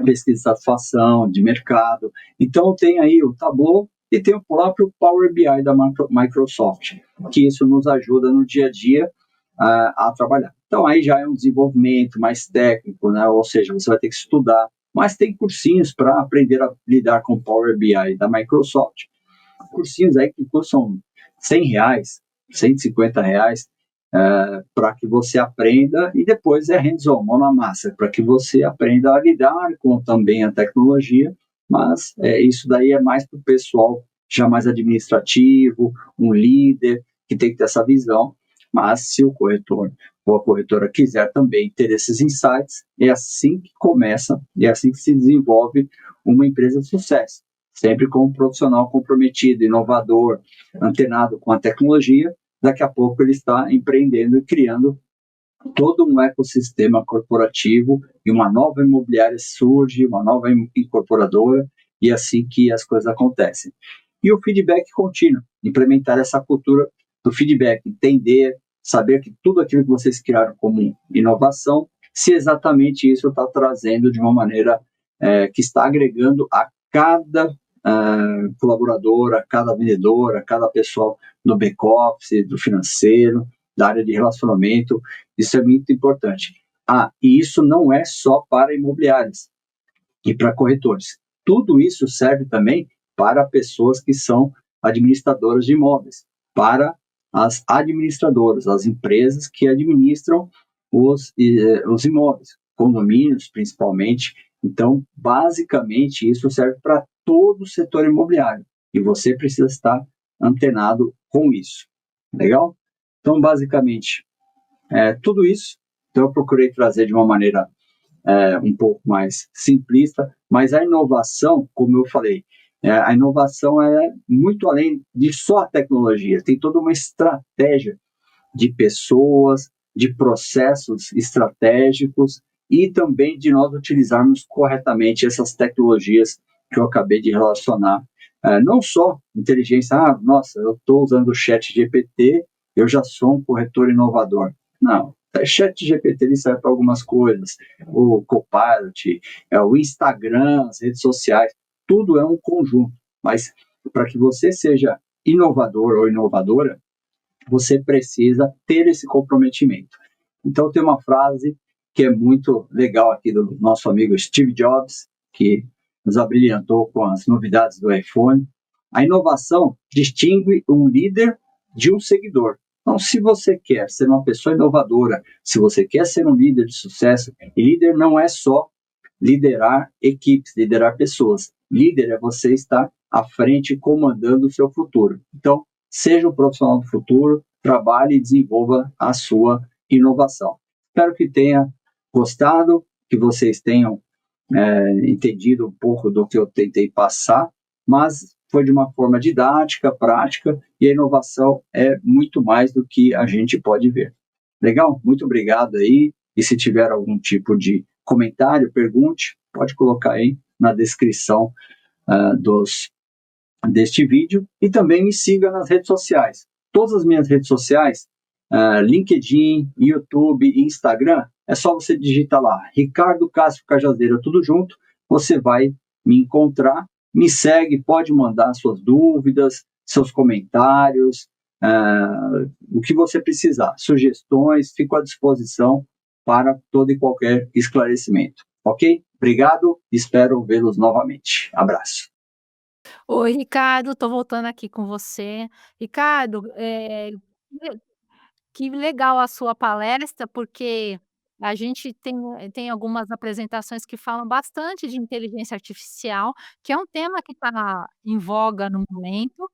pesquisa de satisfação, de mercado. Então tem aí o Tableau e tem o próprio Power BI da Microsoft, que isso nos ajuda no dia a dia a trabalhar. Então aí já é um desenvolvimento mais técnico, né? Ou seja, você vai ter que estudar, mas tem cursinhos para aprender a lidar com o Power BI da Microsoft, cursinhos aí que custam R$100, R$150, para que você aprenda, e depois é hands-on, mão na massa, para que você aprenda a lidar com também a tecnologia, mas isso daí é mais para o pessoal já mais administrativo, um líder, que tem que ter essa visão. Mas se o corretor ou a corretora quiser também ter esses insights, é assim que começa, é assim que se desenvolve uma empresa de sucesso. Sempre com um profissional comprometido, inovador, antenado com a tecnologia, daqui a pouco ele está empreendendo e criando todo um ecossistema corporativo, e uma nova imobiliária surge, uma nova incorporadora, e assim que as coisas acontecem. E o feedback contínuo, implementar essa cultura do feedback, entender, saber que tudo aquilo que vocês criaram como inovação, se exatamente isso está trazendo de uma maneira que está agregando a cada colaborador, a cada vendedor, a cada pessoal do back-office, do financeiro, da área de relacionamento, isso é muito importante. E isso não é só para imobiliários e para corretores. Tudo isso serve também para pessoas que são administradoras de imóveis, para as administradoras, as empresas que administram os imóveis, condomínios principalmente. Então, basicamente, isso serve para todo o setor imobiliário e você precisa estar antenado com isso. Legal? Então, basicamente, tudo isso. Então, eu procurei trazer de uma maneira um pouco mais simplista, mas a inovação, como eu falei, a inovação é muito além de só a tecnologia, tem toda uma estratégia de pessoas, de processos estratégicos e também de nós utilizarmos corretamente essas tecnologias que eu acabei de relacionar. Não só inteligência, nossa, eu estou usando o chat GPT, eu já sou um corretor inovador. Não, o chat GPT ele serve para algumas coisas, o Copilot, o Instagram, as redes sociais, tudo é um conjunto, mas para que você seja inovador ou inovadora, você precisa ter esse comprometimento. Então, tem uma frase que é muito legal aqui do nosso amigo Steve Jobs, que nos abrilhantou com as novidades do iPhone. A inovação distingue um líder de um seguidor. Então, se você quer ser uma pessoa inovadora, se você quer ser um líder de sucesso, e líder não é só liderar equipes, liderar pessoas. Líder é você estar à frente comandando o seu futuro. Então, seja um profissional do futuro, trabalhe e desenvolva a sua inovação. Espero que tenha gostado, que vocês tenham entendido um pouco do que eu tentei passar, mas foi de uma forma didática, prática, e a inovação é muito mais do que a gente pode ver. Legal? Muito obrigado aí, e se tiver algum tipo de comentário, pergunte, pode colocar aí na descrição deste vídeo, e também me siga nas redes sociais. Todas as minhas redes sociais, LinkedIn, YouTube e Instagram, é só você digitar lá, Ricardo Castro Cajazeira, tudo junto, você vai me encontrar, me segue, pode mandar suas dúvidas, seus comentários, o que você precisar, sugestões, fico à disposição para todo e qualquer esclarecimento. Ok? Obrigado, espero vê-los novamente. Abraço. Oi, Ricardo, estou voltando aqui com você. Ricardo, que legal a sua palestra, porque a gente tem algumas apresentações que falam bastante de inteligência artificial, que é um tema que está em voga no momento.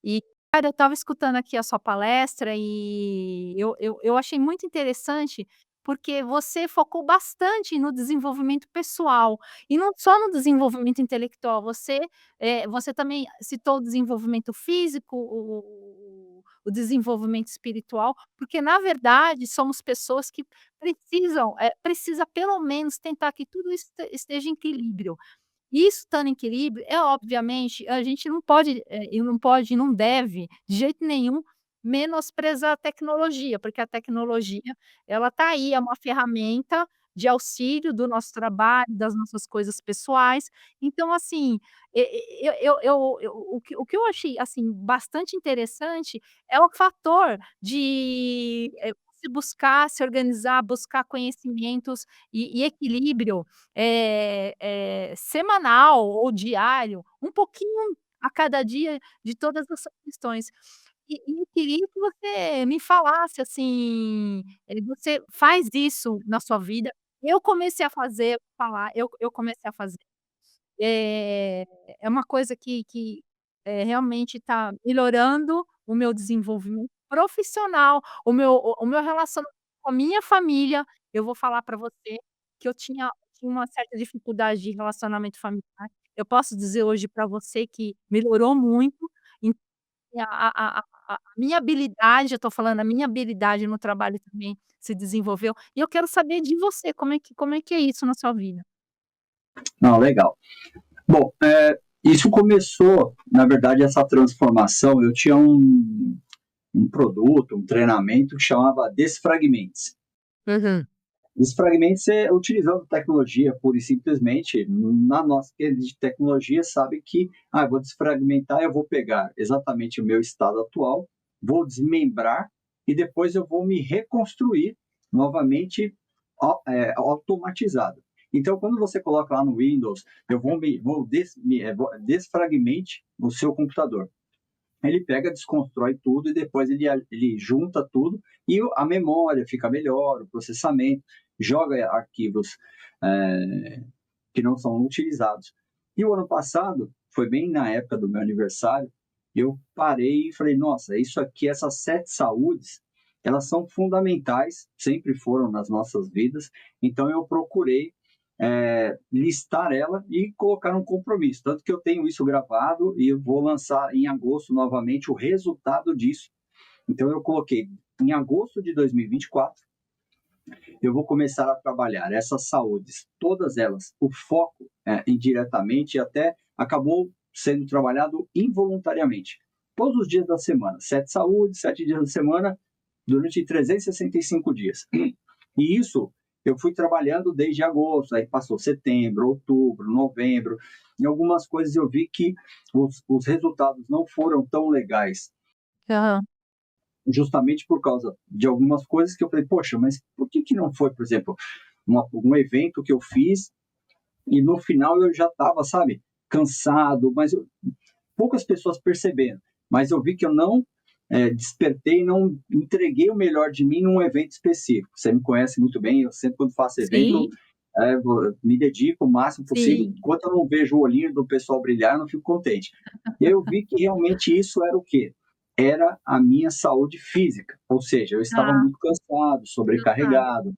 E, cara, eu estava escutando aqui a sua palestra e eu achei muito interessante, porque você focou bastante no desenvolvimento pessoal, e não só no desenvolvimento intelectual, você também citou o desenvolvimento físico, o desenvolvimento espiritual, porque na verdade somos pessoas que precisa pelo menos tentar que tudo isso esteja em equilíbrio. Isso estando em equilíbrio, obviamente, a gente não pode, e não deve, de jeito nenhum, menosprezar a tecnologia, porque a tecnologia, ela está aí, é uma ferramenta de auxílio do nosso trabalho, das nossas coisas pessoais. Então, assim, o que eu achei, assim, bastante interessante é o fator de, você buscar se organizar, buscar conhecimentos e equilíbrio semanal ou diário, um pouquinho a cada dia de todas essas questões. E eu queria que você me falasse, assim, você faz isso na sua vida? Eu comecei a fazer, falar, eu comecei a fazer. Eh, é uma coisa que realmente está melhorando o meu desenvolvimento profissional, o meu relacionamento com a minha família. Eu vou falar para você que eu tinha uma certa dificuldade de relacionamento familiar. Eu posso dizer hoje para você que melhorou muito, então a minha habilidade, eu estou falando, a minha habilidade no trabalho também se desenvolveu, e eu quero saber de você, como é que é isso na sua vida? Não, legal. Bom, isso começou, na verdade, essa transformação. Eu tinha um produto, um treinamento que chamava Desfragmente. Uhum. Desfragmente é utilizando tecnologia, pura e simplesmente. Na nossa rede de tecnologia, sabe que vou desfragmentar, eu vou pegar exatamente o meu estado atual, vou desmembrar e depois eu vou me reconstruir novamente automatizado. Então, quando você coloca lá no Windows, eu vou desfragmente o seu computador. Ele pega, desconstrói tudo e depois ele junta tudo e a memória fica melhor, o processamento, joga arquivos que não são utilizados. E o ano passado, foi bem na época do meu aniversário, eu parei e falei, nossa, isso aqui, essas 7 saúdes, elas são fundamentais, sempre foram nas nossas vidas, então eu procurei listar ela e colocar um compromisso. Tanto que eu tenho isso gravado e eu vou lançar em agosto novamente o resultado disso. Então eu coloquei em agosto de 2024, eu vou começar a trabalhar essas saúdes, todas elas, o foco indiretamente até acabou sendo trabalhado involuntariamente. Todos os dias da semana, 7 saúdes, 7 dias da semana, durante 365 dias. E isso eu fui trabalhando desde agosto, aí passou setembro, outubro, novembro. Em algumas coisas eu vi que os resultados não foram tão legais, Aham. justamente por causa de algumas coisas que eu falei, poxa, mas por que não foi, por exemplo, um evento que eu fiz e no final eu já estava, sabe, cansado, mas poucas pessoas perceberam, mas eu vi que eu não despertei, não entreguei o melhor de mim num evento específico. Você me conhece muito bem, eu sempre quando faço evento, me dedico o máximo possível. Sim. Enquanto eu não vejo o olhinho do pessoal brilhar, eu não fico contente. E eu vi que realmente isso era o quê? Era a minha saúde física, ou seja, eu estava Ah, muito cansado, ah, sobrecarregado,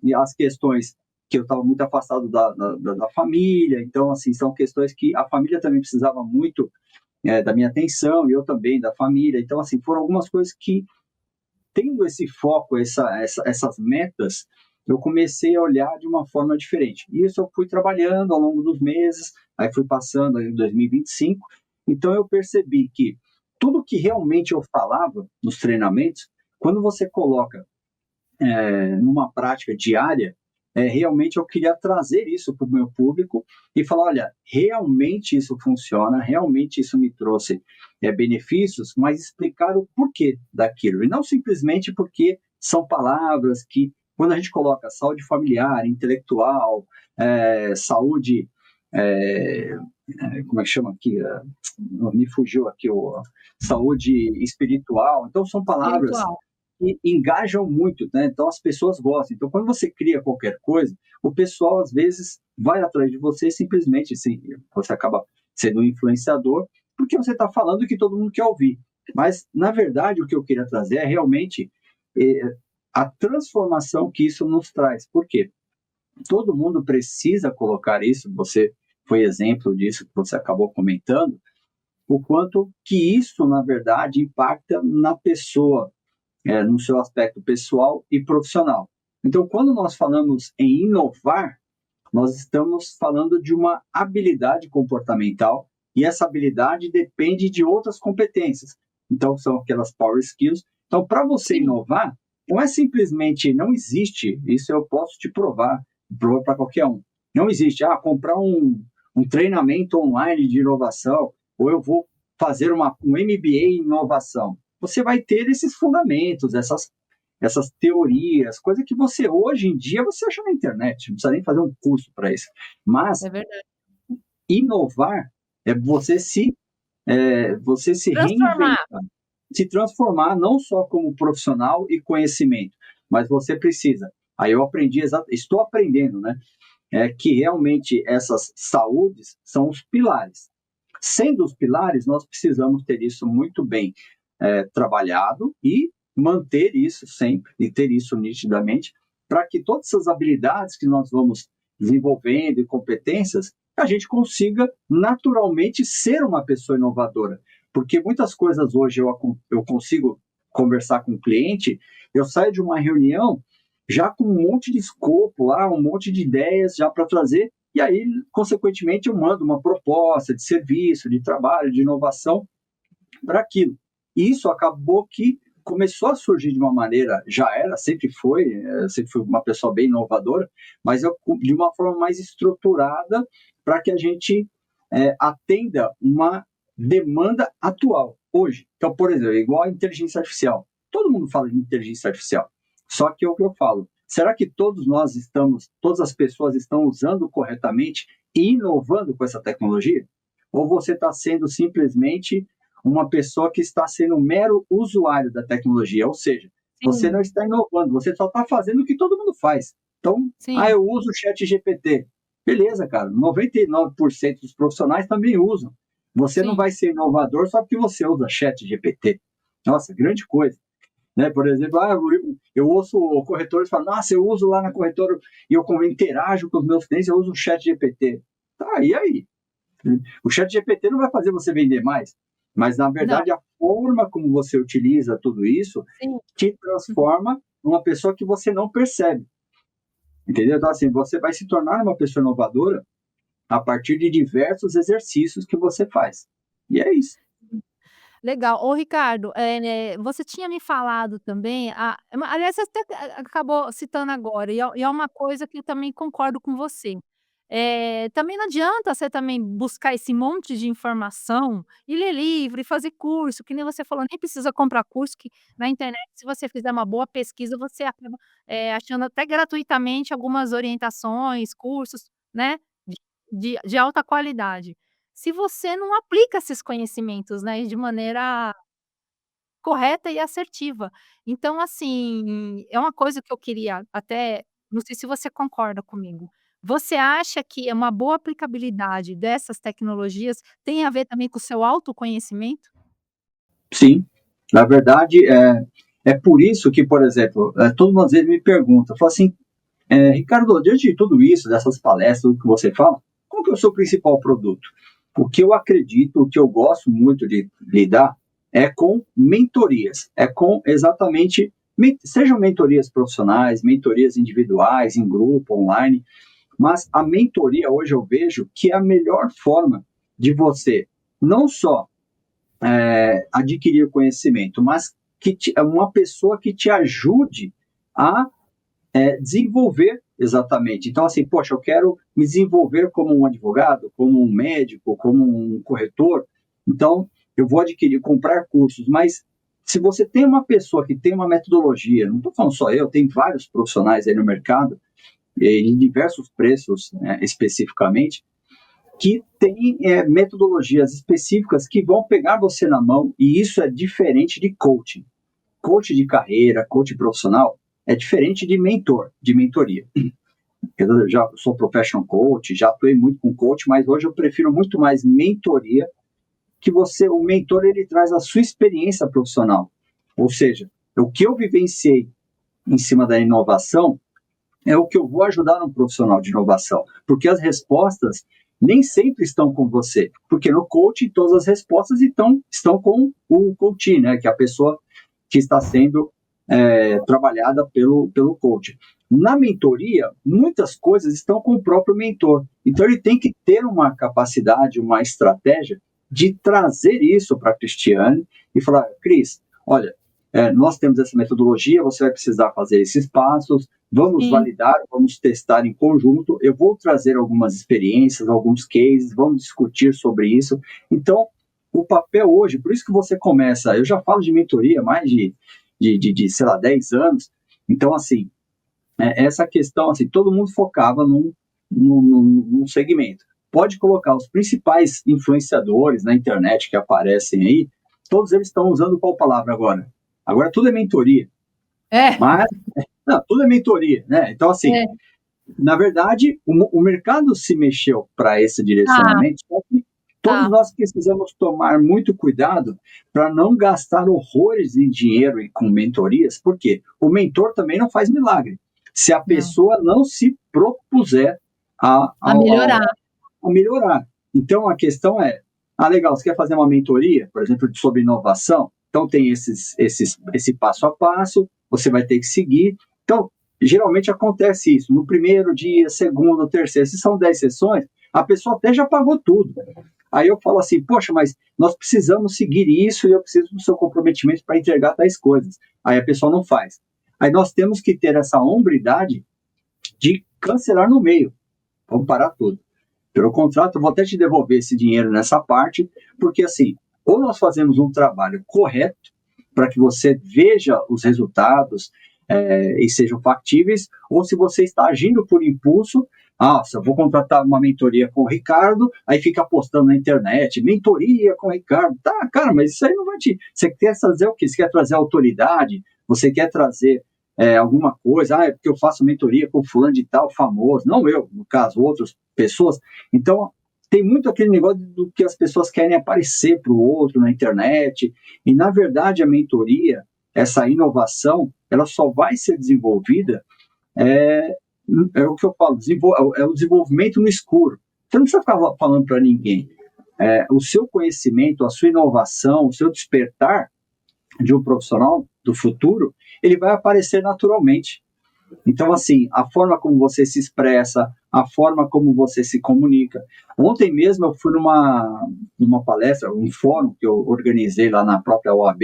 e as questões que eu estava muito afastado da família, então, assim, são questões que a família também precisava muito da minha atenção, e eu também, da família. Então, assim, foram algumas coisas que, tendo esse foco, essas metas, eu comecei a olhar de uma forma diferente. E isso eu fui trabalhando ao longo dos meses, aí fui passando em 2025, então eu percebi que tudo que realmente eu falava nos treinamentos, quando você coloca numa prática diária, realmente eu queria trazer isso para o meu público e falar, olha, realmente isso funciona, realmente isso me trouxe benefícios, mas explicar o porquê daquilo, e não simplesmente porque são palavras que, quando a gente coloca saúde familiar, intelectual, saúde, como é que chama aqui? Me fugiu aqui, saúde espiritual, então são palavras espiritual. que engajam muito, né? Então as pessoas gostam. Então quando você cria qualquer coisa, o pessoal às vezes vai atrás de você e simplesmente assim, você acaba sendo um influenciador porque você está falando o que todo mundo quer ouvir. Mas na verdade o que eu queria trazer é realmente a transformação que isso nos traz. Por quê? Todo mundo precisa colocar isso. Você foi exemplo disso que você acabou comentando. O quanto que isso na verdade impacta na pessoa, no seu aspecto pessoal e profissional. Então, quando nós falamos em inovar, nós estamos falando de uma habilidade comportamental e essa habilidade depende de outras competências. Então, são aquelas power skills. Então, para você Sim. inovar, não é simplesmente, não existe, isso eu posso te provar para qualquer um. Não existe, comprar um treinamento online de inovação, ou eu vou fazer um MBA em inovação. Você vai ter esses fundamentos, essas teorias, coisa que você hoje em dia você acha na internet, não precisa nem fazer um curso para isso. Mas É verdade. inovar é você se Transformar. reinventar, se transformar não só como profissional e conhecimento, mas você precisa. Aí eu aprendi, estou aprendendo, né? Que realmente essas saúdes são os pilares. Sendo os pilares, nós precisamos ter isso muito bem trabalhado e manter isso sempre, e ter isso nitidamente, para que todas essas habilidades que nós vamos desenvolvendo e competências, a gente consiga naturalmente ser uma pessoa inovadora. Porque muitas coisas hoje eu consigo conversar com o cliente, eu saio de uma reunião já com um monte de escopo lá, um monte de ideias já para trazer, e aí, consequentemente, eu mando uma proposta de serviço, de trabalho, de inovação para aquilo. E isso acabou que começou a surgir de uma maneira, sempre fui uma pessoa bem inovadora, mas de uma forma mais estruturada para que a gente atenda uma demanda atual, hoje. Então, por exemplo, igual a inteligência artificial. Todo todo mundo fala de inteligência artificial. Só que é o que eu falo. Será que todas as pessoas estão usando corretamente e inovando com essa tecnologia? Ou você está sendo simplesmente uma pessoa que está sendo um mero usuário da tecnologia? Ou seja, você não está inovando, você só está fazendo o que todo mundo faz. Então, Sim. eu uso o ChatGPT. Beleza, cara, 99% dos profissionais também usam. Você não Sim. vai ser inovador só porque você usa ChatGPT. Nossa, grande coisa. Né? Por exemplo, eu ouço corretores falando, nossa, eu uso lá na corretora e eu interajo com os meus clientes, eu uso o ChatGPT. Tá, e aí? O ChatGPT não vai fazer você vender mais, mas na Não. verdade a forma como você utiliza tudo isso Sim. te transforma numa pessoa que você não percebe. Entendeu? Então, assim, você vai se tornar uma pessoa inovadora a partir de diversos exercícios que você faz. E é isso. Legal. Ô Ricardo, você tinha me falado também, aliás, você até acabou citando agora, e é uma coisa que eu também concordo com você. Também não adianta você também buscar esse monte de informação e ler livro e fazer curso, que nem você falou, nem precisa comprar curso, que na internet, se você fizer uma boa pesquisa, você acaba, achando até gratuitamente algumas orientações, cursos, né, de alta qualidade. Se você não aplica esses conhecimentos, né, de maneira correta e assertiva. Então, assim, é uma coisa que eu queria até, não sei se você concorda comigo. Você acha que uma boa aplicabilidade dessas tecnologias tem a ver também com o seu autoconhecimento? Sim, na verdade, é por isso que, por exemplo, todo mundo às vezes me pergunta, fala assim, Ricardo, diante de tudo isso, dessas palestras, tudo que você fala, qual que é o seu principal produto? O que eu acredito, o que eu gosto muito de lidar é com mentorias, é com exatamente, sejam mentorias profissionais, mentorias individuais, em grupo, online, mas a mentoria hoje eu vejo que é a melhor forma de você não só adquirir conhecimento, mas uma pessoa que te ajude a desenvolver exatamente. Então, assim, poxa, eu quero me desenvolver como um advogado, como um médico, como um corretor. Então, eu vou comprar cursos, mas se você tem uma pessoa que tem uma metodologia, não estou falando só eu, tem vários profissionais aí no mercado, em diversos preços, especificamente, que tem metodologias específicas que vão pegar você na mão, e isso é diferente de coaching. Coach de carreira, coach profissional, é diferente de mentor, de mentoria. Eu já sou professional coach, já atuei muito com coach, mas hoje eu prefiro muito mais mentoria, que o mentor, ele traz a sua experiência profissional. Ou seja, o que eu vivenciei em cima da inovação é o que eu vou ajudar um profissional de inovação, porque as respostas nem sempre estão com você, porque no coaching todas as respostas estão com o coach, né, que é a pessoa que está sendo trabalhada pelo coach. Na mentoria, muitas coisas estão com o próprio mentor, então ele tem que ter uma capacidade, uma estratégia de trazer isso para a Cristiane e falar, Cris, olha, nós temos essa metodologia, você vai precisar fazer esses passos, vamos Sim. validar, vamos testar em conjunto, eu vou trazer algumas experiências, alguns cases, vamos discutir sobre isso. Então, o papel hoje, por isso que você começa, eu já falo de mentoria há mais de sei lá, 10 anos, então, assim, essa questão, assim, todo mundo focava num segmento. Pode colocar os principais influenciadores na internet que aparecem aí, todos eles estão usando qual palavra agora? Agora tudo é mentoria. Mas, não, tudo é mentoria, né? Então, assim, na verdade, o mercado se mexeu para esse direcionamento, só que todos nós precisamos tomar muito cuidado para não gastar horrores em dinheiro e com mentorias, porque o mentor também não faz milagre. Se a pessoa não se propuser a melhorar. A melhorar. Então, a questão é, legal, você quer fazer uma mentoria, por exemplo, sobre inovação? Então, tem esse passo a passo, você vai ter que seguir. Então, geralmente acontece isso. No primeiro dia, segundo, terceiro, se são 10 sessões, a pessoa até já pagou tudo. Aí eu falo assim, poxa, mas nós precisamos seguir isso e eu preciso do seu comprometimento para entregar tais coisas. Aí a pessoa não faz. Aí nós temos que ter essa hombridade de cancelar no meio. Vamos parar tudo. Pelo contrato, eu vou até te devolver esse dinheiro nessa parte, porque assim, ou nós fazemos um trabalho correto, para que você veja os resultados e sejam factíveis, ou se você está agindo por impulso. Se eu vou contratar uma mentoria com o Ricardo, aí fica postando na internet, mentoria com o Ricardo. Tá, cara, mas isso aí não vai te... Você quer trazer o quê? Você quer trazer autoridade? Você quer trazer alguma coisa? É porque eu faço mentoria com fulano de tal, famoso. Não eu, no caso, outras pessoas. Então, tem muito aquele negócio do que as pessoas querem aparecer para o outro na internet. E, na verdade, a mentoria, essa inovação, ela só vai ser desenvolvida é o que eu falo, é o desenvolvimento no escuro. Você não precisa ficar falando para ninguém. O seu conhecimento, a sua inovação, o seu despertar de um profissional do futuro, ele vai aparecer naturalmente. Então, assim, a forma como você se expressa, a forma como você se comunica. Ontem mesmo eu fui numa palestra, um fórum que eu organizei lá na própria OAB,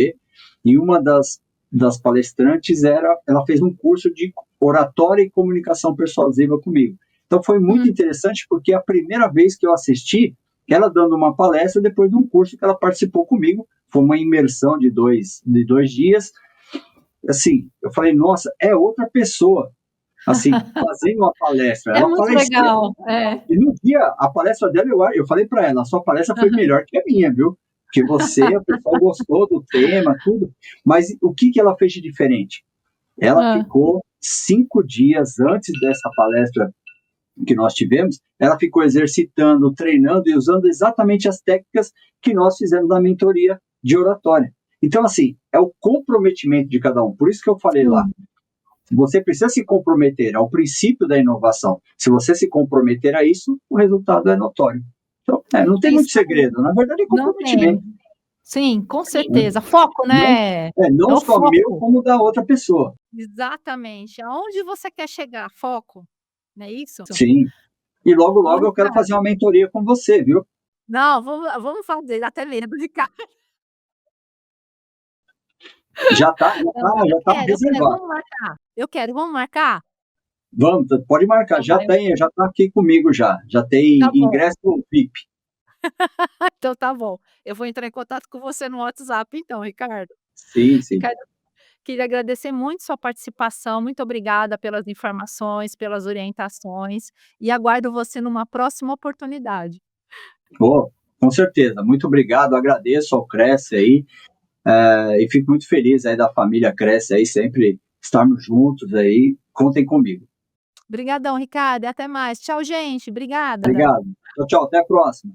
e uma das palestrantes ela fez um curso de oratória e comunicação persuasiva comigo. Então foi muito interessante, porque é a primeira vez que eu assisti ela dando uma palestra depois de um curso que ela participou comigo. Foi uma imersão de dois dias. Assim, eu falei, nossa, é outra pessoa, assim, fazendo uma palestra. É Ela muito legal. E no dia, a palestra dela, eu falei para ela, a sua palestra foi melhor que a minha, viu? Porque o pessoal gostou do tema, tudo. Mas o que ela fez de diferente? Ela ficou 5 dias antes dessa palestra que nós tivemos, ela ficou exercitando, treinando e usando exatamente as técnicas que nós fizemos na mentoria de oratória. Então, assim, é o comprometimento de cada um. Por isso que eu falei lá, você precisa se comprometer ao princípio da inovação. Se você se comprometer a isso, o resultado é notório. Então, não tem muito segredo. Na verdade, é comprometimento. Sim, com certeza. Foco, né? Não só foco. meu, como da outra pessoa. Exatamente. Aonde você quer chegar? Foco. Não é isso? Sim. E logo eu quero fazer uma mentoria com você, viu? Não, vamos fazer, até medo, Ricardo. Já tá reservado. Vamos marcar. Vamos marcar? Vamos, pode marcar. Já tá aqui comigo já. Já tem ingresso VIP. Então tá bom. Eu vou entrar em contato com você no WhatsApp então, Ricardo. Sim. Ricardo, queria agradecer muito sua participação. Muito obrigada pelas informações, pelas orientações e aguardo você numa próxima oportunidade. Com certeza. Muito obrigado. Agradeço ao Cresce aí. E fico muito feliz aí da família Cresce aí, sempre estarmos juntos aí. Contem comigo. Obrigadão, Ricardo. E até mais. Tchau, gente. Obrigada. Obrigado. Tchau. Até a próxima.